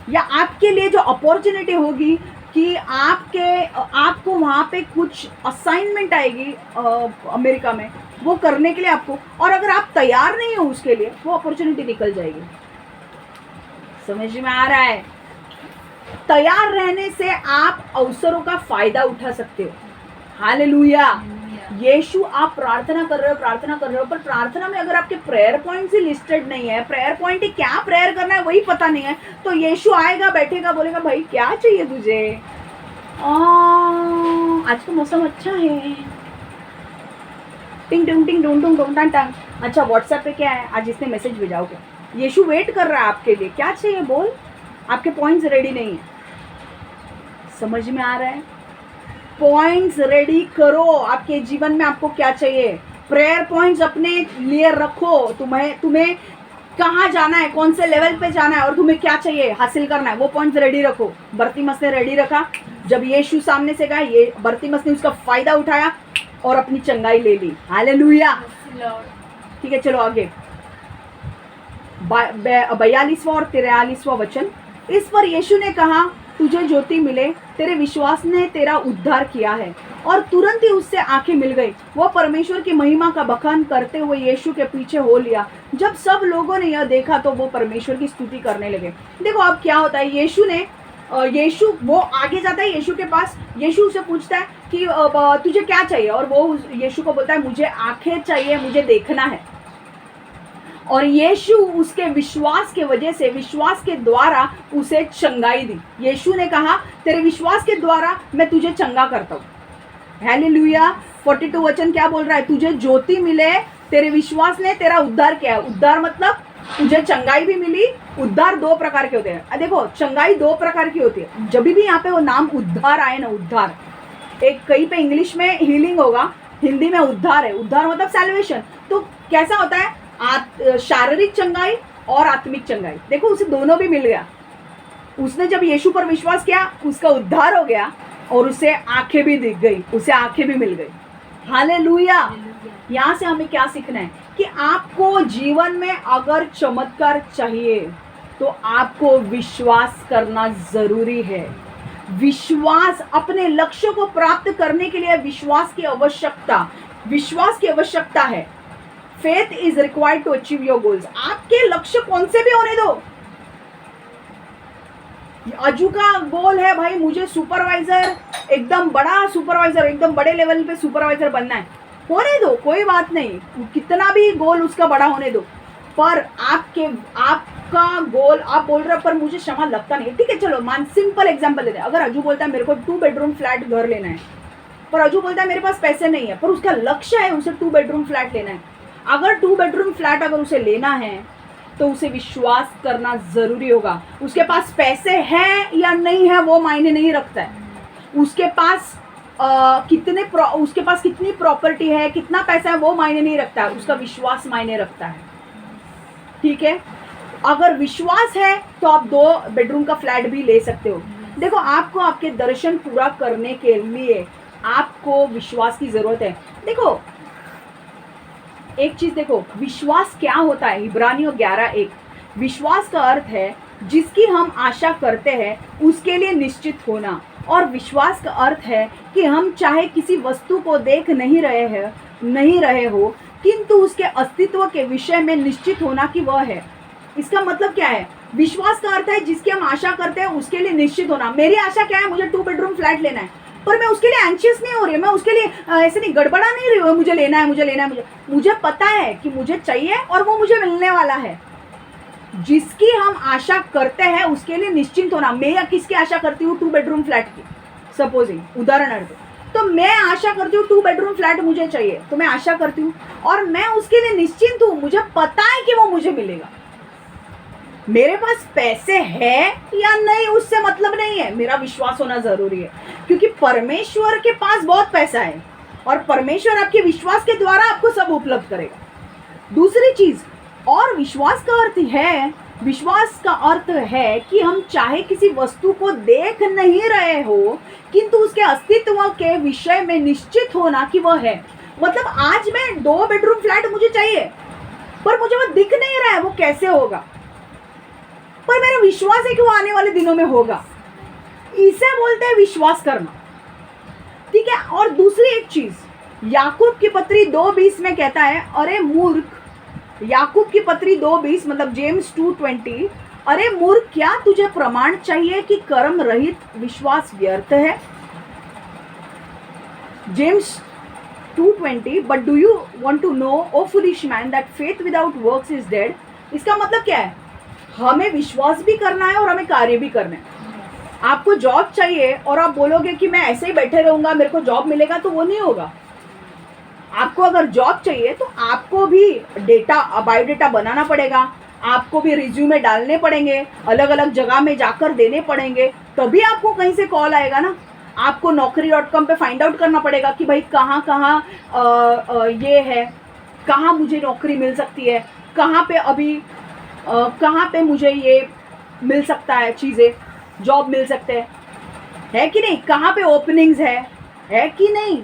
या आपके लिए जो अपॉर्चुनिटी होगी कि आपको वहाँ पे कुछ असाइनमेंट आएगी अमेरिका में, वो करने के लिए आपको, और अगर आप तैयार नहीं हो उसके लिए, वो अपॉर्चुनिटी निकल जाएगी। समझ में आ रहा है? तैयार रहने से आप अवसरों का फायदा उठा सकते हो। हालेलुया। यीशु, आप प्रार्थना कर रहे हो, पर प्रार्थना में अगर आपके प्रेयर पॉइंट्स ही लिस्टेड नहीं है, प्रेयर पॉइंट ही क्या प्रेयर करना है वही पता नहीं है, तो यीशु आएगा, बैठेगा, बोलेगा भाई क्या चाहिए तुझे? आज का मौसम अच्छा है, टिंग टुंग टिंग डूं डूं डूं टंग टंग। अच्छा, व्हाट्सएप पे क्या है, आज इसने मैसेज भेजा होगा। यीशु वेट कर रहा है आपके लिए, क्या चाहिए बोल। आपके पॉइंट्स रेडी नहीं है। समझ में आ रहा है? पॉइंट्स रेडी करो। आपके जीवन में आपको क्या चाहिए, प्रेयर पॉइंट्स अपने लिए रखो। तुम्हें कहाँ जाना है, कौन से लेवल पे जाना है, और तुम्हें क्या चाहिए हासिल करना है, वो पॉइंट्स रेडी रखो। बर्तिमस ने रेडी रखा। जब यीशु सामने से गया, ये बर्तिमस ने उसका फायदा उठाया और अपनी चंगाई ले ली। हालेलुया। ठीक है, चलो आगे। 42वां और 43वां वचन। इस पर यीशु ने कहा, तुझे ज्योति मिले, तेरे विश्वास ने तेरा उद्धार किया है। और तुरंत ही उससे आंखें मिल गई। वह परमेश्वर की महिमा का बखान करते हुए यीशु के पीछे हो लिया। जब सब लोगों ने यह देखा तो वो परमेश्वर की स्तुति करने लगे। देखो अब क्या होता है, यीशु वो आगे जाता है यीशु के पास। यीशु उसे पूछता है कि तुझे क्या चाहिए, और वो यीशु को बोलता है मुझे आंखें चाहिए, मुझे देखना है। और यीशु उसके विश्वास के वजह से, विश्वास के द्वारा उसे चंगाई दी। यीशु ने कहा, तेरे विश्वास के द्वारा मैं तुझे चंगा करता हूँ। हालेलुया। 42 वचन क्या बोल रहा है, तुझे ज्योति मिले, तेरे विश्वास ने तेरा उद्धार किया है। उद्धार मतलब तुझे चंगाई भी मिली। उद्धार 2 प्रकार के होते हैं। देखो, चंगाई 2 प्रकार की होती है। जब भी यहाँ पे वो नाम उद्धार आए ना, उद्धार, एक कहीं पे इंग्लिश में हीलिंग होगा, हिंदी में उद्धार है। उद्धार मतलब सैल्वेशन। तो कैसा होता है, शारीरिक चंगाई और आत्मिक चंगाई। देखो, उसे दोनों भी मिल गया। उसने जब यीशु पर विश्वास किया, उसका उद्धार हो गया, और उसे आंखें भी दिख गई, उसे आंखें भी मिल गई। हालेलुया। यहाँ से हमें क्या सीखना है कि आपको जीवन में अगर चमत्कार चाहिए तो आपको विश्वास करना जरूरी है। विश्वास, अपने लक्ष्य को प्राप्त करने के लिए विश्वास की आवश्यकता है। Faith is required to achieve your goals. आपके लक्ष्य कौन से भी होने दो। अजू का गोल है भाई मुझे सुपरवाइजर, एकदम बड़ा सुपरवाइजर, एकदम बड़े लेवल पे सुपरवाइजर बनना है, होने दो, कोई बात नहीं, कितना भी गोल उसका बड़ा होने दो। पर आपका गोल, आप बोल रहे हो पर मुझे क्षमा लगता नहीं, ठीक है चलो मान सिंपल एग्जांपल लेते हैं। अगर अजू बोलता है मेरे को 2 बेडरूम फ्लैट घर लेना है, पर अजू बोलता है मेरे पास पैसे नहीं है, पर उसका लक्ष्य है उसे 2 बेडरूम फ्लैट लेना है। अगर 2 बेडरूम फ्लैट अगर उसे लेना है तो उसे विश्वास करना जरूरी होगा। उसके पास पैसे हैं या नहीं है वो मायने नहीं रखता है। उसके पास उसके पास कितनी प्रॉपर्टी है, कितना पैसा है वो मायने नहीं रखता है, उसका विश्वास मायने रखता है। ठीक है, अगर विश्वास है तो आप 2 बेडरूम का फ्लैट भी ले सकते हो। देखो आपको आपके दर्शन पूरा करने के लिए आपको विश्वास की जरूरत है। देखो एक चीज देखो, विश्वास क्या होता है। इब्रानियों 11:1, विश्वास का अर्थ है जिसकी हम आशा करते हैं उसके लिए निश्चित होना, और विश्वास का अर्थ है कि हम चाहे किसी वस्तु को देख नहीं रहे हो किंतु उसके अस्तित्व के विषय में निश्चित होना कि वह है। इसका मतलब क्या है? विश्वास का अर्थ है जिसकी हम आशा करते हैं उसके लिए निश्चित होना। मेरी आशा क्या है? मुझे 2 बेडरूम फ्लैट लेना है, पर मैं उसके लिए एंशियस नहीं हो रही, मैं उसके लिए ऐसे नहीं गड़बड़ा नहीं रही हूँ, मुझे लेना है। मुझे पता है कि मुझे चाहिए और वो मुझे मिलने वाला है। जिसकी हम आशा करते हैं उसके लिए निश्चिंत होना। मैं या किसकी आशा करती हूँ? 2 बेडरूम फ्लैट की, सपोजिंग उदाहरणार्थ। तो मैं आशा करती हूँ 2 बेडरूम फ्लैट मुझे चाहिए, तो मैं आशा करती हूँ और मैं उसके लिए निश्चिंत हूँ। मुझे पता है कि वो मुझे मिलेगा। मेरे पास पैसे है या नहीं उससे मतलब नहीं है, मेरा विश्वास होना जरूरी है, क्योंकि परमेश्वर के पास बहुत पैसा है और परमेश्वर आपके विश्वास के द्वारा आपको सब उपलब्ध करेगा। दूसरी चीज, और विश्वास का अर्थ है कि हम चाहे किसी वस्तु को देख नहीं रहे हो किंतु उसके अस्तित्व के विषय में निश्चित होना कि वह है। मतलब आज मैं 2 बेडरूम फ्लैट मुझे चाहिए, पर मुझे वो दिख नहीं रहा है, वो कैसे होगा, पर मेरा विश्वास है कि वो आने वाले दिनों में होगा। इसे बोलते हैं विश्वास करना। ठीक है। और दूसरी एक चीज, याकूब की पत्री 2:20 में कहता है, अरे मूर्ख, याकूब की पत्री 2:20 मतलब जेम्स 2:20, अरे मूर्ख, क्या तुझे प्रमाण चाहिए कि कर्म रहित विश्वास व्यर्थ है? James 2:20, but do you want to know, O foolish man, that faith without works is dead. इसका मतलब क्या है? हमें विश्वास भी करना है और हमें कार्य भी करना है। आपको जॉब चाहिए और आप बोलोगे कि मैं ऐसे ही बैठे रहूंगा, मेरे को जॉब मिलेगा, तो वो नहीं होगा। आपको अगर जॉब चाहिए तो आपको भी बायोडेटा बनाना पड़ेगा, आपको भी रिज्यूमे डालने पड़ेंगे, अलग अलग जगह में जाकर देने पड़ेंगे, तभी आपको कहीं से कॉल आएगा ना। आपको naukri.com पे फाइंड आउट करना पड़ेगा कि भाई कहाँ ये है, कहाँ मुझे नौकरी मिल सकती है, कहाँ पे मुझे ये मिल सकता है, चीज़ें जॉब मिल सकते है कि नहीं, कहाँ पे ओपनिंग्स है कि नहीं।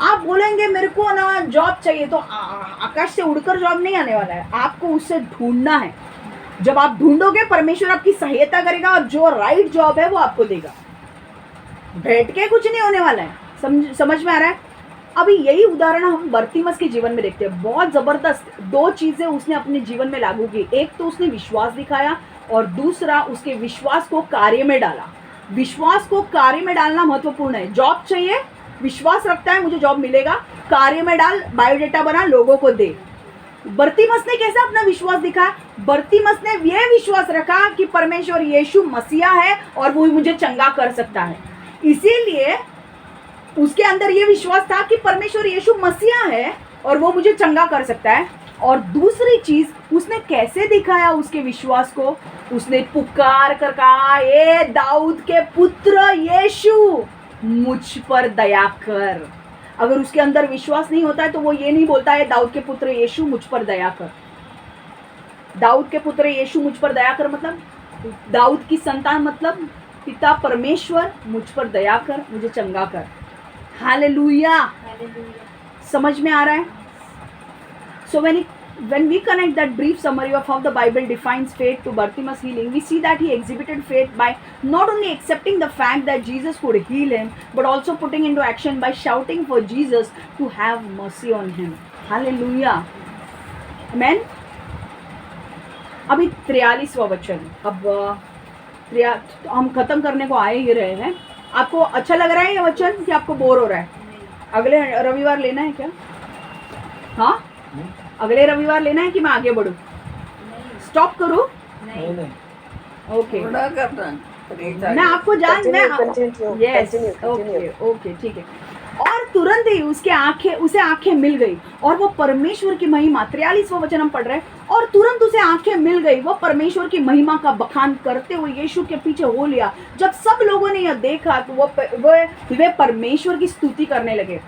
आप बोलेंगे मेरे को ना जॉब चाहिए, तो आकाश से उड़कर जॉब नहीं आने वाला है, आपको उससे ढूंढना है। जब आप ढूंढोगे परमेश्वर आपकी सहायता करेगा और जो राइट जॉब है वो आपको देगा। बैठ के कुछ नहीं होने वाला है। समझ में आ रहा है? अभी यही उदाहरण हम बर्तिमस के जीवन में देखते हैं। बहुत जबरदस्त 2 चीजें उसने अपने जीवन में लागू की। एक तो उसने विश्वास दिखाया और दूसरा उसके विश्वास को कार्य में डाला। विश्वास को कार्य में डालना महत्वपूर्ण है। जॉब चाहिए, विश्वास रखता है मुझे जॉब मिलेगा, कार्य में डाल, बायोडेटा बना, लोगों को दे। बर्तिमस ने कैसे अपना विश्वास दिखाया? बर्तिमस ने यह विश्वास रखा कि परमेश्वर यीशु मसीहा है और वो मुझे चंगा कर सकता है। इसीलिए उसके अंदर ये विश्वास था कि परमेश्वर यीशु मसीहा है और वो मुझे चंगा कर सकता है। और दूसरी चीज, उसने कैसे दिखाया उसके विश्वास को? उसने पुकार कर कहा, ए दाऊद के पुत्र यीशु, मुझ पर दया कर। अगर उसके अंदर विश्वास नहीं होता है तो वो ये नहीं बोलता है, दाऊद के पुत्र यीशु मुझ पर दया कर। दाऊद के पुत्र यीशु मुझ पर दया कर मतलब दाऊद की संतान, मतलब पिता परमेश्वर मुझ पर दया कर, मुझे चंगा कर। हालेलुया। समझ में आ रहा है? So when we connect that brief summary of how the Bible defines faith to Bartimaeus healing, we see that he exhibited faith by not only accepting the fact that Jesus could heal him, but also putting into action by shouting for Jesus to have mercy on him. Hallelujah. Amen. अभी 43वां वचन, अब हम खत्म करने को आए ही रहे हैं। आपको अच्छा लग रहा है ये वचन कि आपको बोर हो रहा है? अगले रविवार लेना है क्या? हाँ, अगले रविवार लेना है कि मैं आगे बढ़ूं? स्टॉप करूं? नहीं ओके, थोड़ा करना मैं आपको यस, continue. ओके ठीक है। और तुरंत ही उसे आंखें मिल गई और वो परमेश्वर की महिमा, 43वां वचन हम पढ़ रहे हैं, और तुरंत उसे आंखें मिल गई, वो परमेश्वर की महिमा का बखान करते हुए यीशु के पीछे हो लिया। जब सब लोगों ने यह देखा तो वे परमेश्वर की स्तुति करने लगे।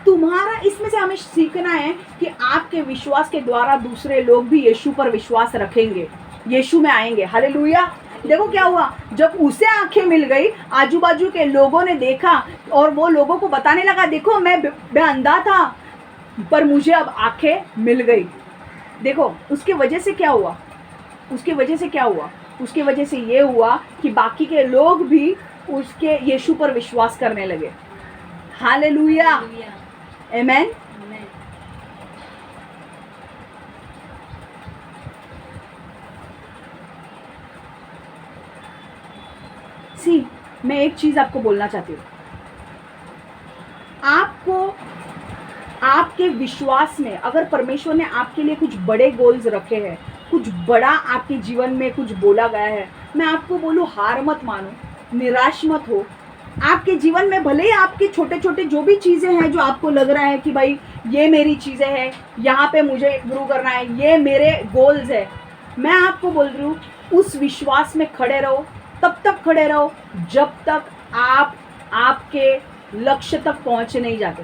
तुम्हारा इसमें से हमें सीखना है कि आपके विश्वास के द्वारा दूसरे लोग भी यीशु पर विश्वास रखेंगे, यीशु में आएंगे। हालेलुया। देखो क्या हुआ, जब उसे आंखें मिल गई, आजू बाजू के लोगों ने देखा और वो लोगों को बताने लगा, देखो मैं अंधा था पर मुझे अब आंखें मिल गई। देखो उसके वजह से क्या हुआ, उसके वजह से ये हुआ कि बाकी के लोग भी उसके यीशु पर विश्वास करने लगे। हालेलुया, आमेन। मैं एक चीज आपको बोलना चाहती हूँ। आपको आपके विश्वास में अगर परमेश्वर ने आपके लिए कुछ बड़े गोल्स रखे हैं, कुछ बड़ा आपके जीवन में कुछ बोला गया है, मैं आपको बोलूँ, हार मत मानो, निराश मत हो। आपके जीवन में भले ही आपके छोटे छोटे जो भी चीज़ें हैं जो आपको लग रहा है कि भाई ये मेरी चीज़ें हैं, यहाँ पे मुझे ग्रो करना है, ये मेरे गोल्स है, मैं आपको बोल रही हूँ उस विश्वास में खड़े रहो, तब तक खड़े रहो जब तक आप आपके लक्ष्य तक पहुँच नहीं जाते।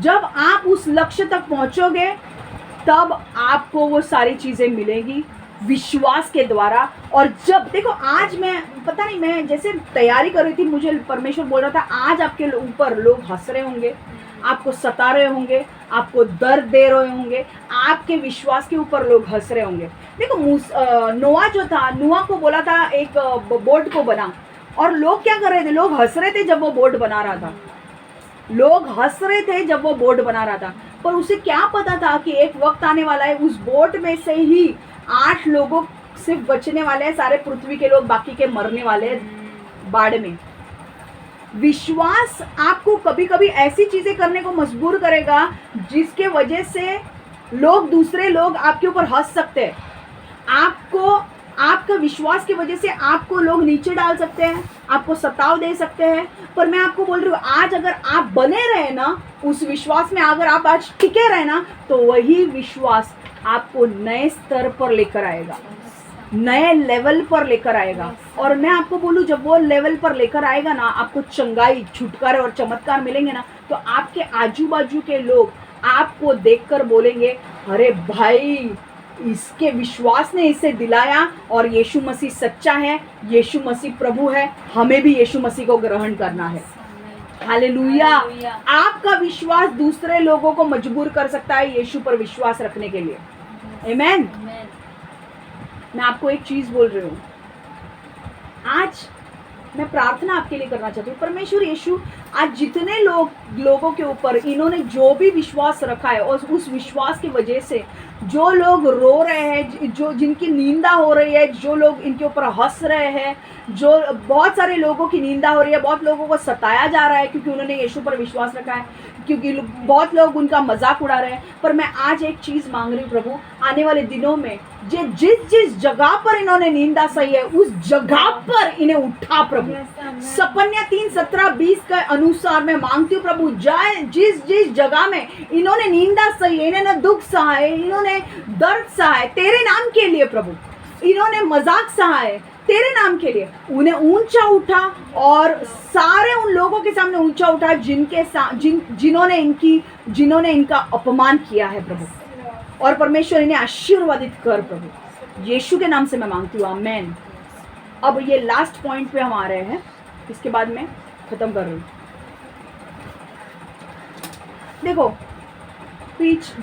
जब आप उस लक्ष्य तक पहुँचोगे तब आपको वो सारी चीज़ें मिलेंगी विश्वास के द्वारा। और जब देखो, आज मैं पता नहीं, मैं जैसे तैयारी कर रही थी, मुझे परमेश्वर बोल रहा था आज आपके ऊपर लोग हंस रहे होंगे, आपको सता रहे होंगे, आपको दर्द दे रहे होंगे, आपके विश्वास के ऊपर लोग हंस रहे होंगे। देखो नोआ जो था, नोआ को बोला था एक बोट को बना, और लोग क्या कर रहे थे, लोग हंस रहे थे जब वो बोट बना रहा था, लोग हंस रहे थे जब वो बोट बना रहा था। पर उसे क्या पता था कि एक वक्त आने वाला है, उस बोट में से ही 8 लोगों सिर्फ बचने वाले हैं, सारे पृथ्वी के लोग बाकी के मरने वाले हैं बाढ़ में। विश्वास आपको कभी कभी ऐसी चीजें करने को मजबूर करेगा जिसके वजह से दूसरे लोग आपके ऊपर हंस सकते हैं। आपका विश्वास की वजह से आपको लोग नीचे डाल सकते हैं, आपको सताव दे सकते हैं। पर मैं आपको बोल रही हूँ, आज अगर आप बने रहे ना उस विश्वास में, अगर आप आज टिके रहे ना, तो वही विश्वास आपको नए स्तर पर लेकर आएगा, नए लेवल पर लेकर आएगा। और मैं आपको बोलूँ, जब वो लेवल पर लेकर आएगा ना, आपको चंगाई, छुटकारे और चमत्कार मिलेंगे ना, तो आपके आजू बाजू के लोग आपको देखकर बोलेंगे, अरे भाई, इसके विश्वास ने इसे दिलाया और यीशु मसीह सच्चा है, यीशु मसीह प्रभु है, हमें भी यीशु मसीह को ग्रहण करना है। हालेलुया। आपका विश्वास दूसरे लोगों को मजबूर कर सकता है यीशु पर विश्वास रखने के लिए। आमेन। मैं आपको एक चीज बोल रही हूँ, आज मैं प्रार्थना आपके लिए करना चाहती हूँ। परमेश्वर यीशु आज जितने लोगों के ऊपर इन्होंने जो भी विश्वास रखा है, और उस विश्वास की वजह से जो लोग रो रहे हैं, जो जिनकी निंदा हो रही है, जो लोग इनके ऊपर हंस रहे हैं, जो बहुत सारे लोगों की निंदा हो रही है, बहुत लोगों को सताया जा रहा है क्योंकि उन्होंने यीशु पर विश्वास रखा है, क्योंकि बहुत लोग उनका मजाक उड़ा रहे हैं। पर मैं आज एक चीज़ मांग रही हूँ, प्रभु, आने वाले दिनों में जिस जगह पर इन्होंने निंदा सही है, उस जगह पर इन्हें उठा प्रभु। सपन्या 3:17-20 के अनुसार मैं मांगती हूँ प्रभु, जिस जगह में इन्होंने निंदा सही है, इन्होंने दुख सहा है, इन्होंने दर्द सहा है तेरे नाम के लिए प्रभु, इन्होंने मजाक सहा है तेरे नाम के लिए, उन्हें ऊंचा उठा और सारे उन लोगों के सामने ऊंचा उठा जिन्होंने इनका अपमान किया है प्रभु। और परमेश्वर इन्हें आशीर्वादित कर प्रभु, यीशु के नाम से मैं मांगती हूँ, आमेन। अब ये लास्ट पॉइंट पे हम आ रहे हैं, इसके बाद मैं खत्म कर रही हूँ। देखो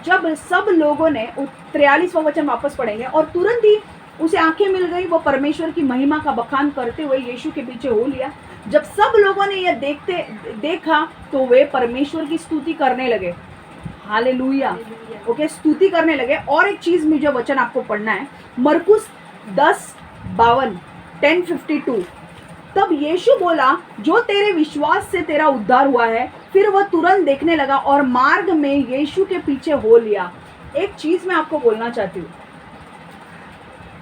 जब सब लोगों ने 43वां वचन वापस पढ़ेंगे, और तुरंत ही उसे आंखें मिल गई, वो परमेश्वर की महिमा का बखान करते हुए यीशु के पीछे हो लिया। जब सब लोगों ने यह देखा तो वे परमेश्वर की स्तुति करने लगे। हालेलुया। ओके, स्तुति करने लगे। और एक चीज मुझे वचन आपको पढ़ना है, मरकुस 10:52, 10:52। तब यीशु बोला, जो तेरे विश्वास से तेरा उद्धार हुआ है। फिर वह तुरंत देखने लगा और मार्ग में यीशु के पीछे हो लिया। एक चीज मैं आपको बोलना चाहती हूँ,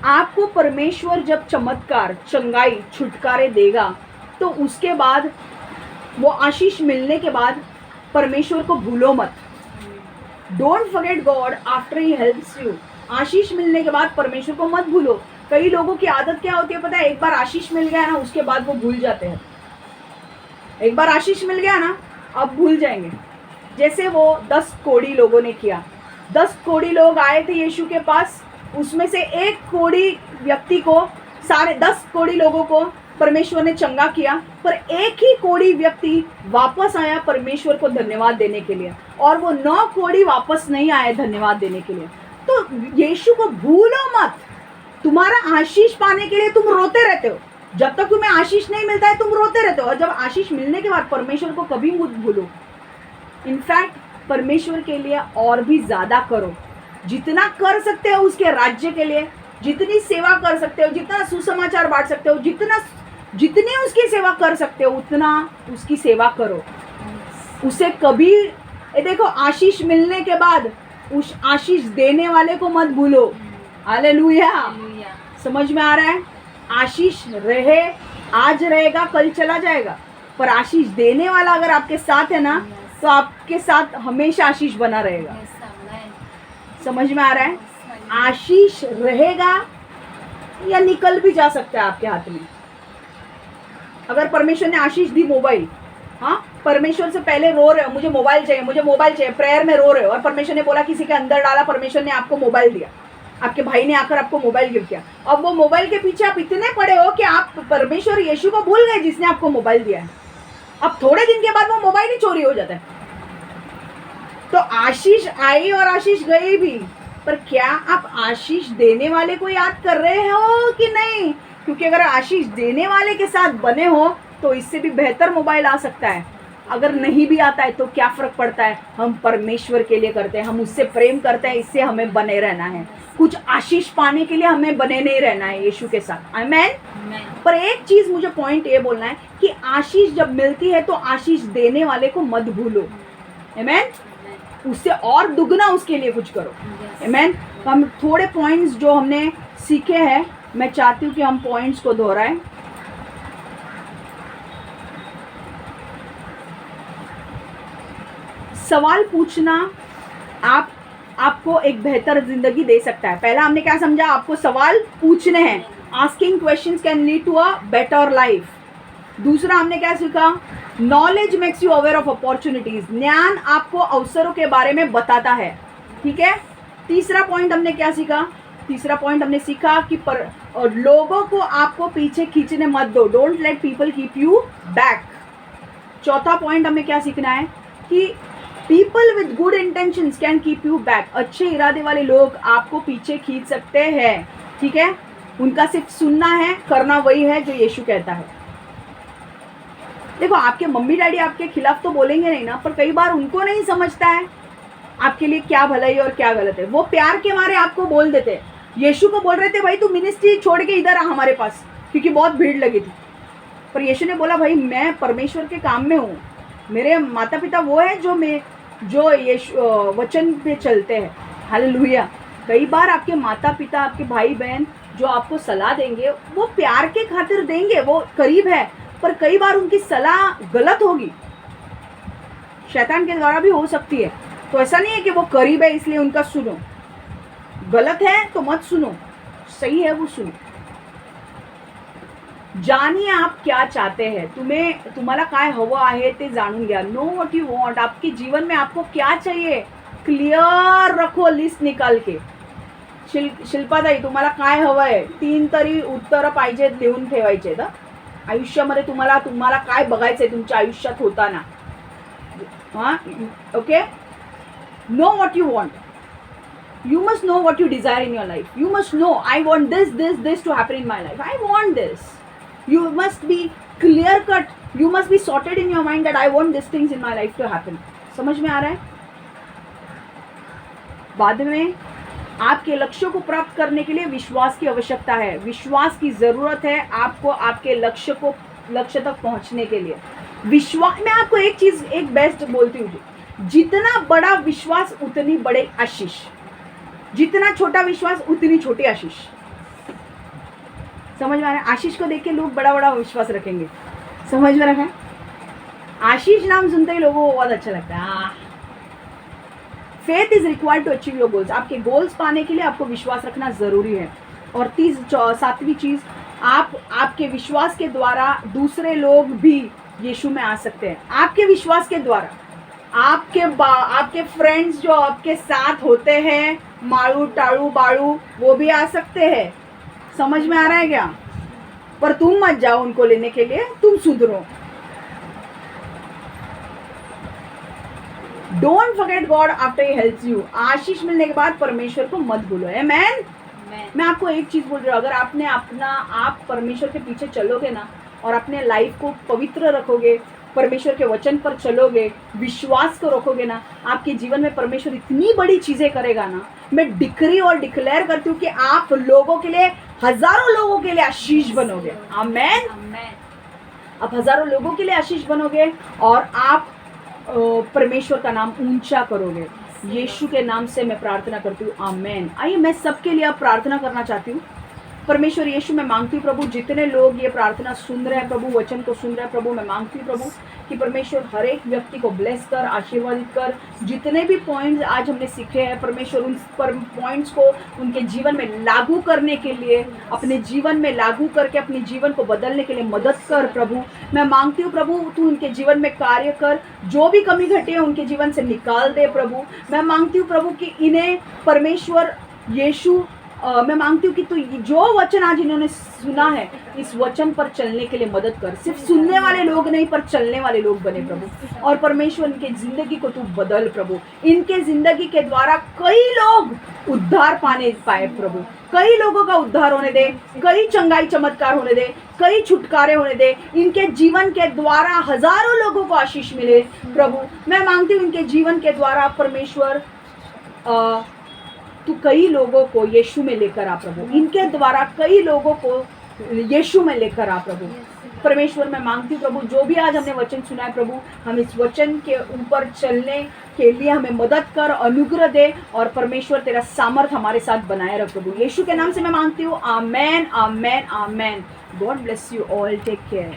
आपको परमेश्वर जब चमत्कार, चंगाई, छुटकारे देगा तो उसके बाद वो आशीष मिलने के बाद परमेश्वर को भूलो मत। Don't forget God after he helps you. आशीष मिलने के बाद परमेश्वर को मत भूलो। कई लोगों की आदत क्या होती है पता है, एक बार आशीष मिल गया ना उसके बाद वो भूल जाते हैं। एक बार आशीष मिल गया ना अब भूल जाएंगे। जैसे वो 10 कोढ़ी लोगों ने किया। 10 कोढ़ी लोग आए थे यीशु के पास, उसमें से एक कोढ़ी व्यक्ति को, सारे 10 कोढ़ी लोगों को परमेश्वर ने चंगा किया, पर एक ही कोढ़ी व्यक्ति वापस आया परमेश्वर को धन्यवाद देने के लिए, और वो 9 कोढ़ी वापस नहीं आए धन्यवाद देने के लिए। तो यीशु को भूलो मत। तुम्हारा आशीष पाने के लिए तुम रोते रहते हो, जब तक तुम्हें आशीष नहीं मिलता है तुम रोते रहते हो, और जब आशीष मिलने के बाद परमेश्वर को कभी मत भूलो। इनफैक्ट परमेश्वर के लिए और भी ज्यादा करो, जितना कर सकते हो उसके राज्य के लिए, जितनी सेवा कर सकते हो, जितना सुसमाचार बांट सकते हो, जितनी उसकी सेवा कर सकते हो उतना उसकी सेवा करो। उसे कभी देखो, आशीष मिलने के बाद उस आशीष देने वाले को मत भूलो। हालेलुया। समझ में आ रहा है? आशीष रहे, आज रहेगा कल चला जाएगा, पर आशीष देने वाला अगर आपके साथ है ना तो आपके साथ हमेशा आशीष बना रहेगा। समझ में आ रहा है? आशीष रहेगा या निकल भी जा सकता है आपके हाथ में। अगर परमेश्वर ने आशीष दी मोबाइल, हाँ, परमेश्वर से पहले रो रहे हो मुझे मोबाइल चाहिए, मुझे मोबाइल चाहिए, प्रेयर में रो रहे हो, और परमेश्वर ने बोला किसी के अंदर डाला, परमेश्वर ने आपको मोबाइल दिया, आपके भाई ने आकर आपको मोबाइल गिफ्ट किया। अब वो मोबाइल के पीछे आप इतने पड़े हो कि आप परमेश्वर यीशु को भूल गए जिसने आपको मोबाइल दिया है। अब थोड़े दिन के बाद वो मोबाइल ही चोरी हो जाता है। तो आशीष आई और आशीष गई भी, पर क्या आप आशीष देने वाले को याद कर रहे हो कि नहीं? क्योंकि अगर आशीष देने वाले के साथ बने हो तो इससे भी बेहतर मोबाइल आ सकता है। अगर नहीं भी आता है तो क्या फर्क पड़ता है, हम परमेश्वर के लिए करते हैं, हम उससे प्रेम करते हैं, इससे हमें बने रहना है। कुछ आशीष पाने के लिए हमें बने नहीं रहना है यीशु के साथ। आमीन। पर एक चीज मुझे पॉइंट ये बोलना है कि आशीष जब मिलती है तो आशीष देने वाले को मत भूलो। आमीन। उससे और दुगना उसके लिए कुछ करो। आमीन। हम थोड़े पॉइंट्स जो हमने सीखे हैं, मैं चाहती हूँ कि हम पॉइंट्स को दोहराएं। सवाल पूछना आपको एक बेहतर जिंदगी दे सकता है। पहला हमने क्या समझा, आपको सवाल पूछने हैं। Asking questions can lead to a better life. दूसरा हमने क्या सीखा, knowledge makes you aware of opportunities. ज्ञान आपको अवसरों के बारे में बताता है। ठीक है। तीसरा पॉइंट हमने क्या सीखा, तीसरा पॉइंट हमने सीखा कि लोगों को आपको पीछे खींचने मत दो। Don't let people keep you back. चौथा पॉइंट हमें क्या सीखना है कि people with good intentions can keep you back. अच्छे इरादे वाले लोग आपको पीछे खींच सकते हैं। ठीक है। उनका सिर्फ सुनना है, करना वही है जो यीशु कहता है। देखो, आपके मम्मी डैडी आपके खिलाफ तो बोलेंगे नहीं ना, पर कई बार उनको नहीं समझता है आपके लिए क्या भलाई और क्या गलत है। वो प्यार के मारे आपको बोल देते हैं। यीशु को बोल रहे थे भाई तू मिनिस्ट्री छोड़ के इधर आ हमारे पास, क्योंकि बहुत भीड़ लगी थी। पर यीशु ने बोला भाई मैं परमेश्वर के काम में हूँ, मेरे माता पिता वो है जो यीशु वचन पे चलते हैं। हालेलुया। कई बार आपके माता पिता, आपके भाई बहन जो आपको सलाह देंगे वो प्यार के खातिर देंगे, वो करीब है, पर कई बार उनकी सलाह गलत होगी, शैतान के द्वारा भी हो सकती है। तो ऐसा नहीं है कि वो करीब है इसलिए उनका सुनो, गलत है तो मत सुनो, सही है वो सुनो। जानिए आप क्या चाहते हैं, तुम्हाला काय हवं आहे ते जाणून घ्या। Know what you want. आपके जीवन में आपको क्या चाहिए क्लियर रखो, लिस्ट निकाल के। शिल्पाताई, तुम्हाला काय हवंय? 3 तरी उत्तरं पाहिजेत, लिहून ठेवायचे आहेत. आयुष्यामध्ये तुम्हाला काय बघायचंय तुमच्या आयुष्यात होताना. हां, okay. Know what you want. You must know what you desire in your life. You must know, I want this to happen in my life. I want this. You must be clear cut. You must be sorted in your mind that I want these things in my life to happen. समझ में आ रहा है? बाद में आपके लक्ष्यों को प्राप्त करने के लिए विश्वास की आवश्यकता है. विश्वास की जरूरत है आपको आपके लक्ष्य तक पहुंचने के लिए. विश्वास, मैं आपको एक बेस्ट बोलती हूँ, जितना बड़ा विश्वास उतनी बड़े आशीष, जितना छोटा विश्वास उतनी छोटी आशीष. समझ में आ रहा है? आशीष को देख के लोग बड़ा बड़ा विश्वास रखेंगे. समझ में रखा है? आशीष नाम सुनते ही लोगों को बहुत अच्छा लगता है. Faith is required to achieve your goals. आपके गोल्स पाने के लिए आपको विश्वास रखना जरूरी है. और 7वीं चीज, आपके विश्वास के द्वारा दूसरे लोग भी यीशु में आ सकते हैं. आपके विश्वास के द्वारा आपके फ्रेंड्स जो आपके साथ होते हैं, माड़ू टाड़ू बाड़ू, वो भी आ सकते हैं. समझ में आ रहा है क्या? पर तुम मत जाओ उनको लेने के लिए, तुम सुधरो. Don't forget God after he helps you. आशीष मिलने के बाद परमेश्वर को मत भूलो. आमेन. मैं आपको एक चीज बोल रही हूँ, अगर आप परमेश्वर के पीछे चलोगे ना और अपने लाइफ को पवित्र रखोगे, परमेश्वर के वचन पर चलोगे, विश्वास को रखोगे ना, आपके जीवन में परमेश्वर इतनी बड़ी चीजें करेगा ना. मैं डिक्री और डिक्लेयर करती हूँ कि आप लोगों के लिए, हजारों लोगों के लिए आशीष बनोगे. आमेन. आप हजारों लोगों के लिए आशीष बनोगे और आप परमेश्वर का नाम ऊंचा करोगे. यीशु के नाम से मैं प्रार्थना करती हूँ. आमेन. आइए मैं सबके लिए अब प्रार्थना करना चाहती हूँ. परमेश्वर यीशु, मैं मांगती हूँ प्रभु, जितने लोग ये प्रार्थना सुन रहे हैं प्रभु, वचन को सुन रहे हैं प्रभु, मैं मांगती हूँ प्रभु कि परमेश्वर हर एक व्यक्ति को ब्लेस कर, आशीर्वादित कर. जितने भी पॉइंट्स आज हमने सीखे हैं परमेश्वर, उन पॉइंट्स को उनके जीवन में लागू करने के लिए, अपने जीवन में लागू करके अपने जीवन को बदलने के लिए मदद कर प्रभु. मैं मांगती हूँ प्रभु, तू उनके जीवन में कार्य कर, जो भी कमी घटी है उनके जीवन से निकाल दे प्रभु. मैं मांगती हूँ प्रभु कि इन्हें परमेश्वर यीशु, मैं मांगती हूँ कि तू जो वचन आज इन्होंने सुना है, इस वचन पर चलने के लिए मदद कर. सिर्फ सुनने वाले लोग नहीं, पर चलने वाले लोग बने प्रभु. और परमेश्वर इनके जिंदगी को तू बदल प्रभु. इनके जिंदगी के द्वारा कई लोग उद्धार पाए प्रभु. कई लोगों का उद्धार होने दे, कई चंगाई चमत्कार होने दे, कई छुटकारे होने दे. इनके जीवन के द्वारा हजारों लोगों को आशीष मिले प्रभु. मैं मांगती हूँ इनके जीवन के द्वारा परमेश्वर तू कई लोगों को यीशु में लेकर आ प्रभु. इनके द्वारा कई लोगों को यीशु में लेकर आ प्रभु. परमेश्वर मैं मांगती हूँ प्रभु, जो भी आज हमने वचन सुना है प्रभु, हम इस वचन के ऊपर चलने के लिए हमें मदद कर, अनुग्रह दे. और परमेश्वर तेरा सामर्थ हमारे साथ बनाए रख प्रभु. यीशु के नाम से मैं मांगती हूँ. Amen, amen, amen. God bless you all. Take care.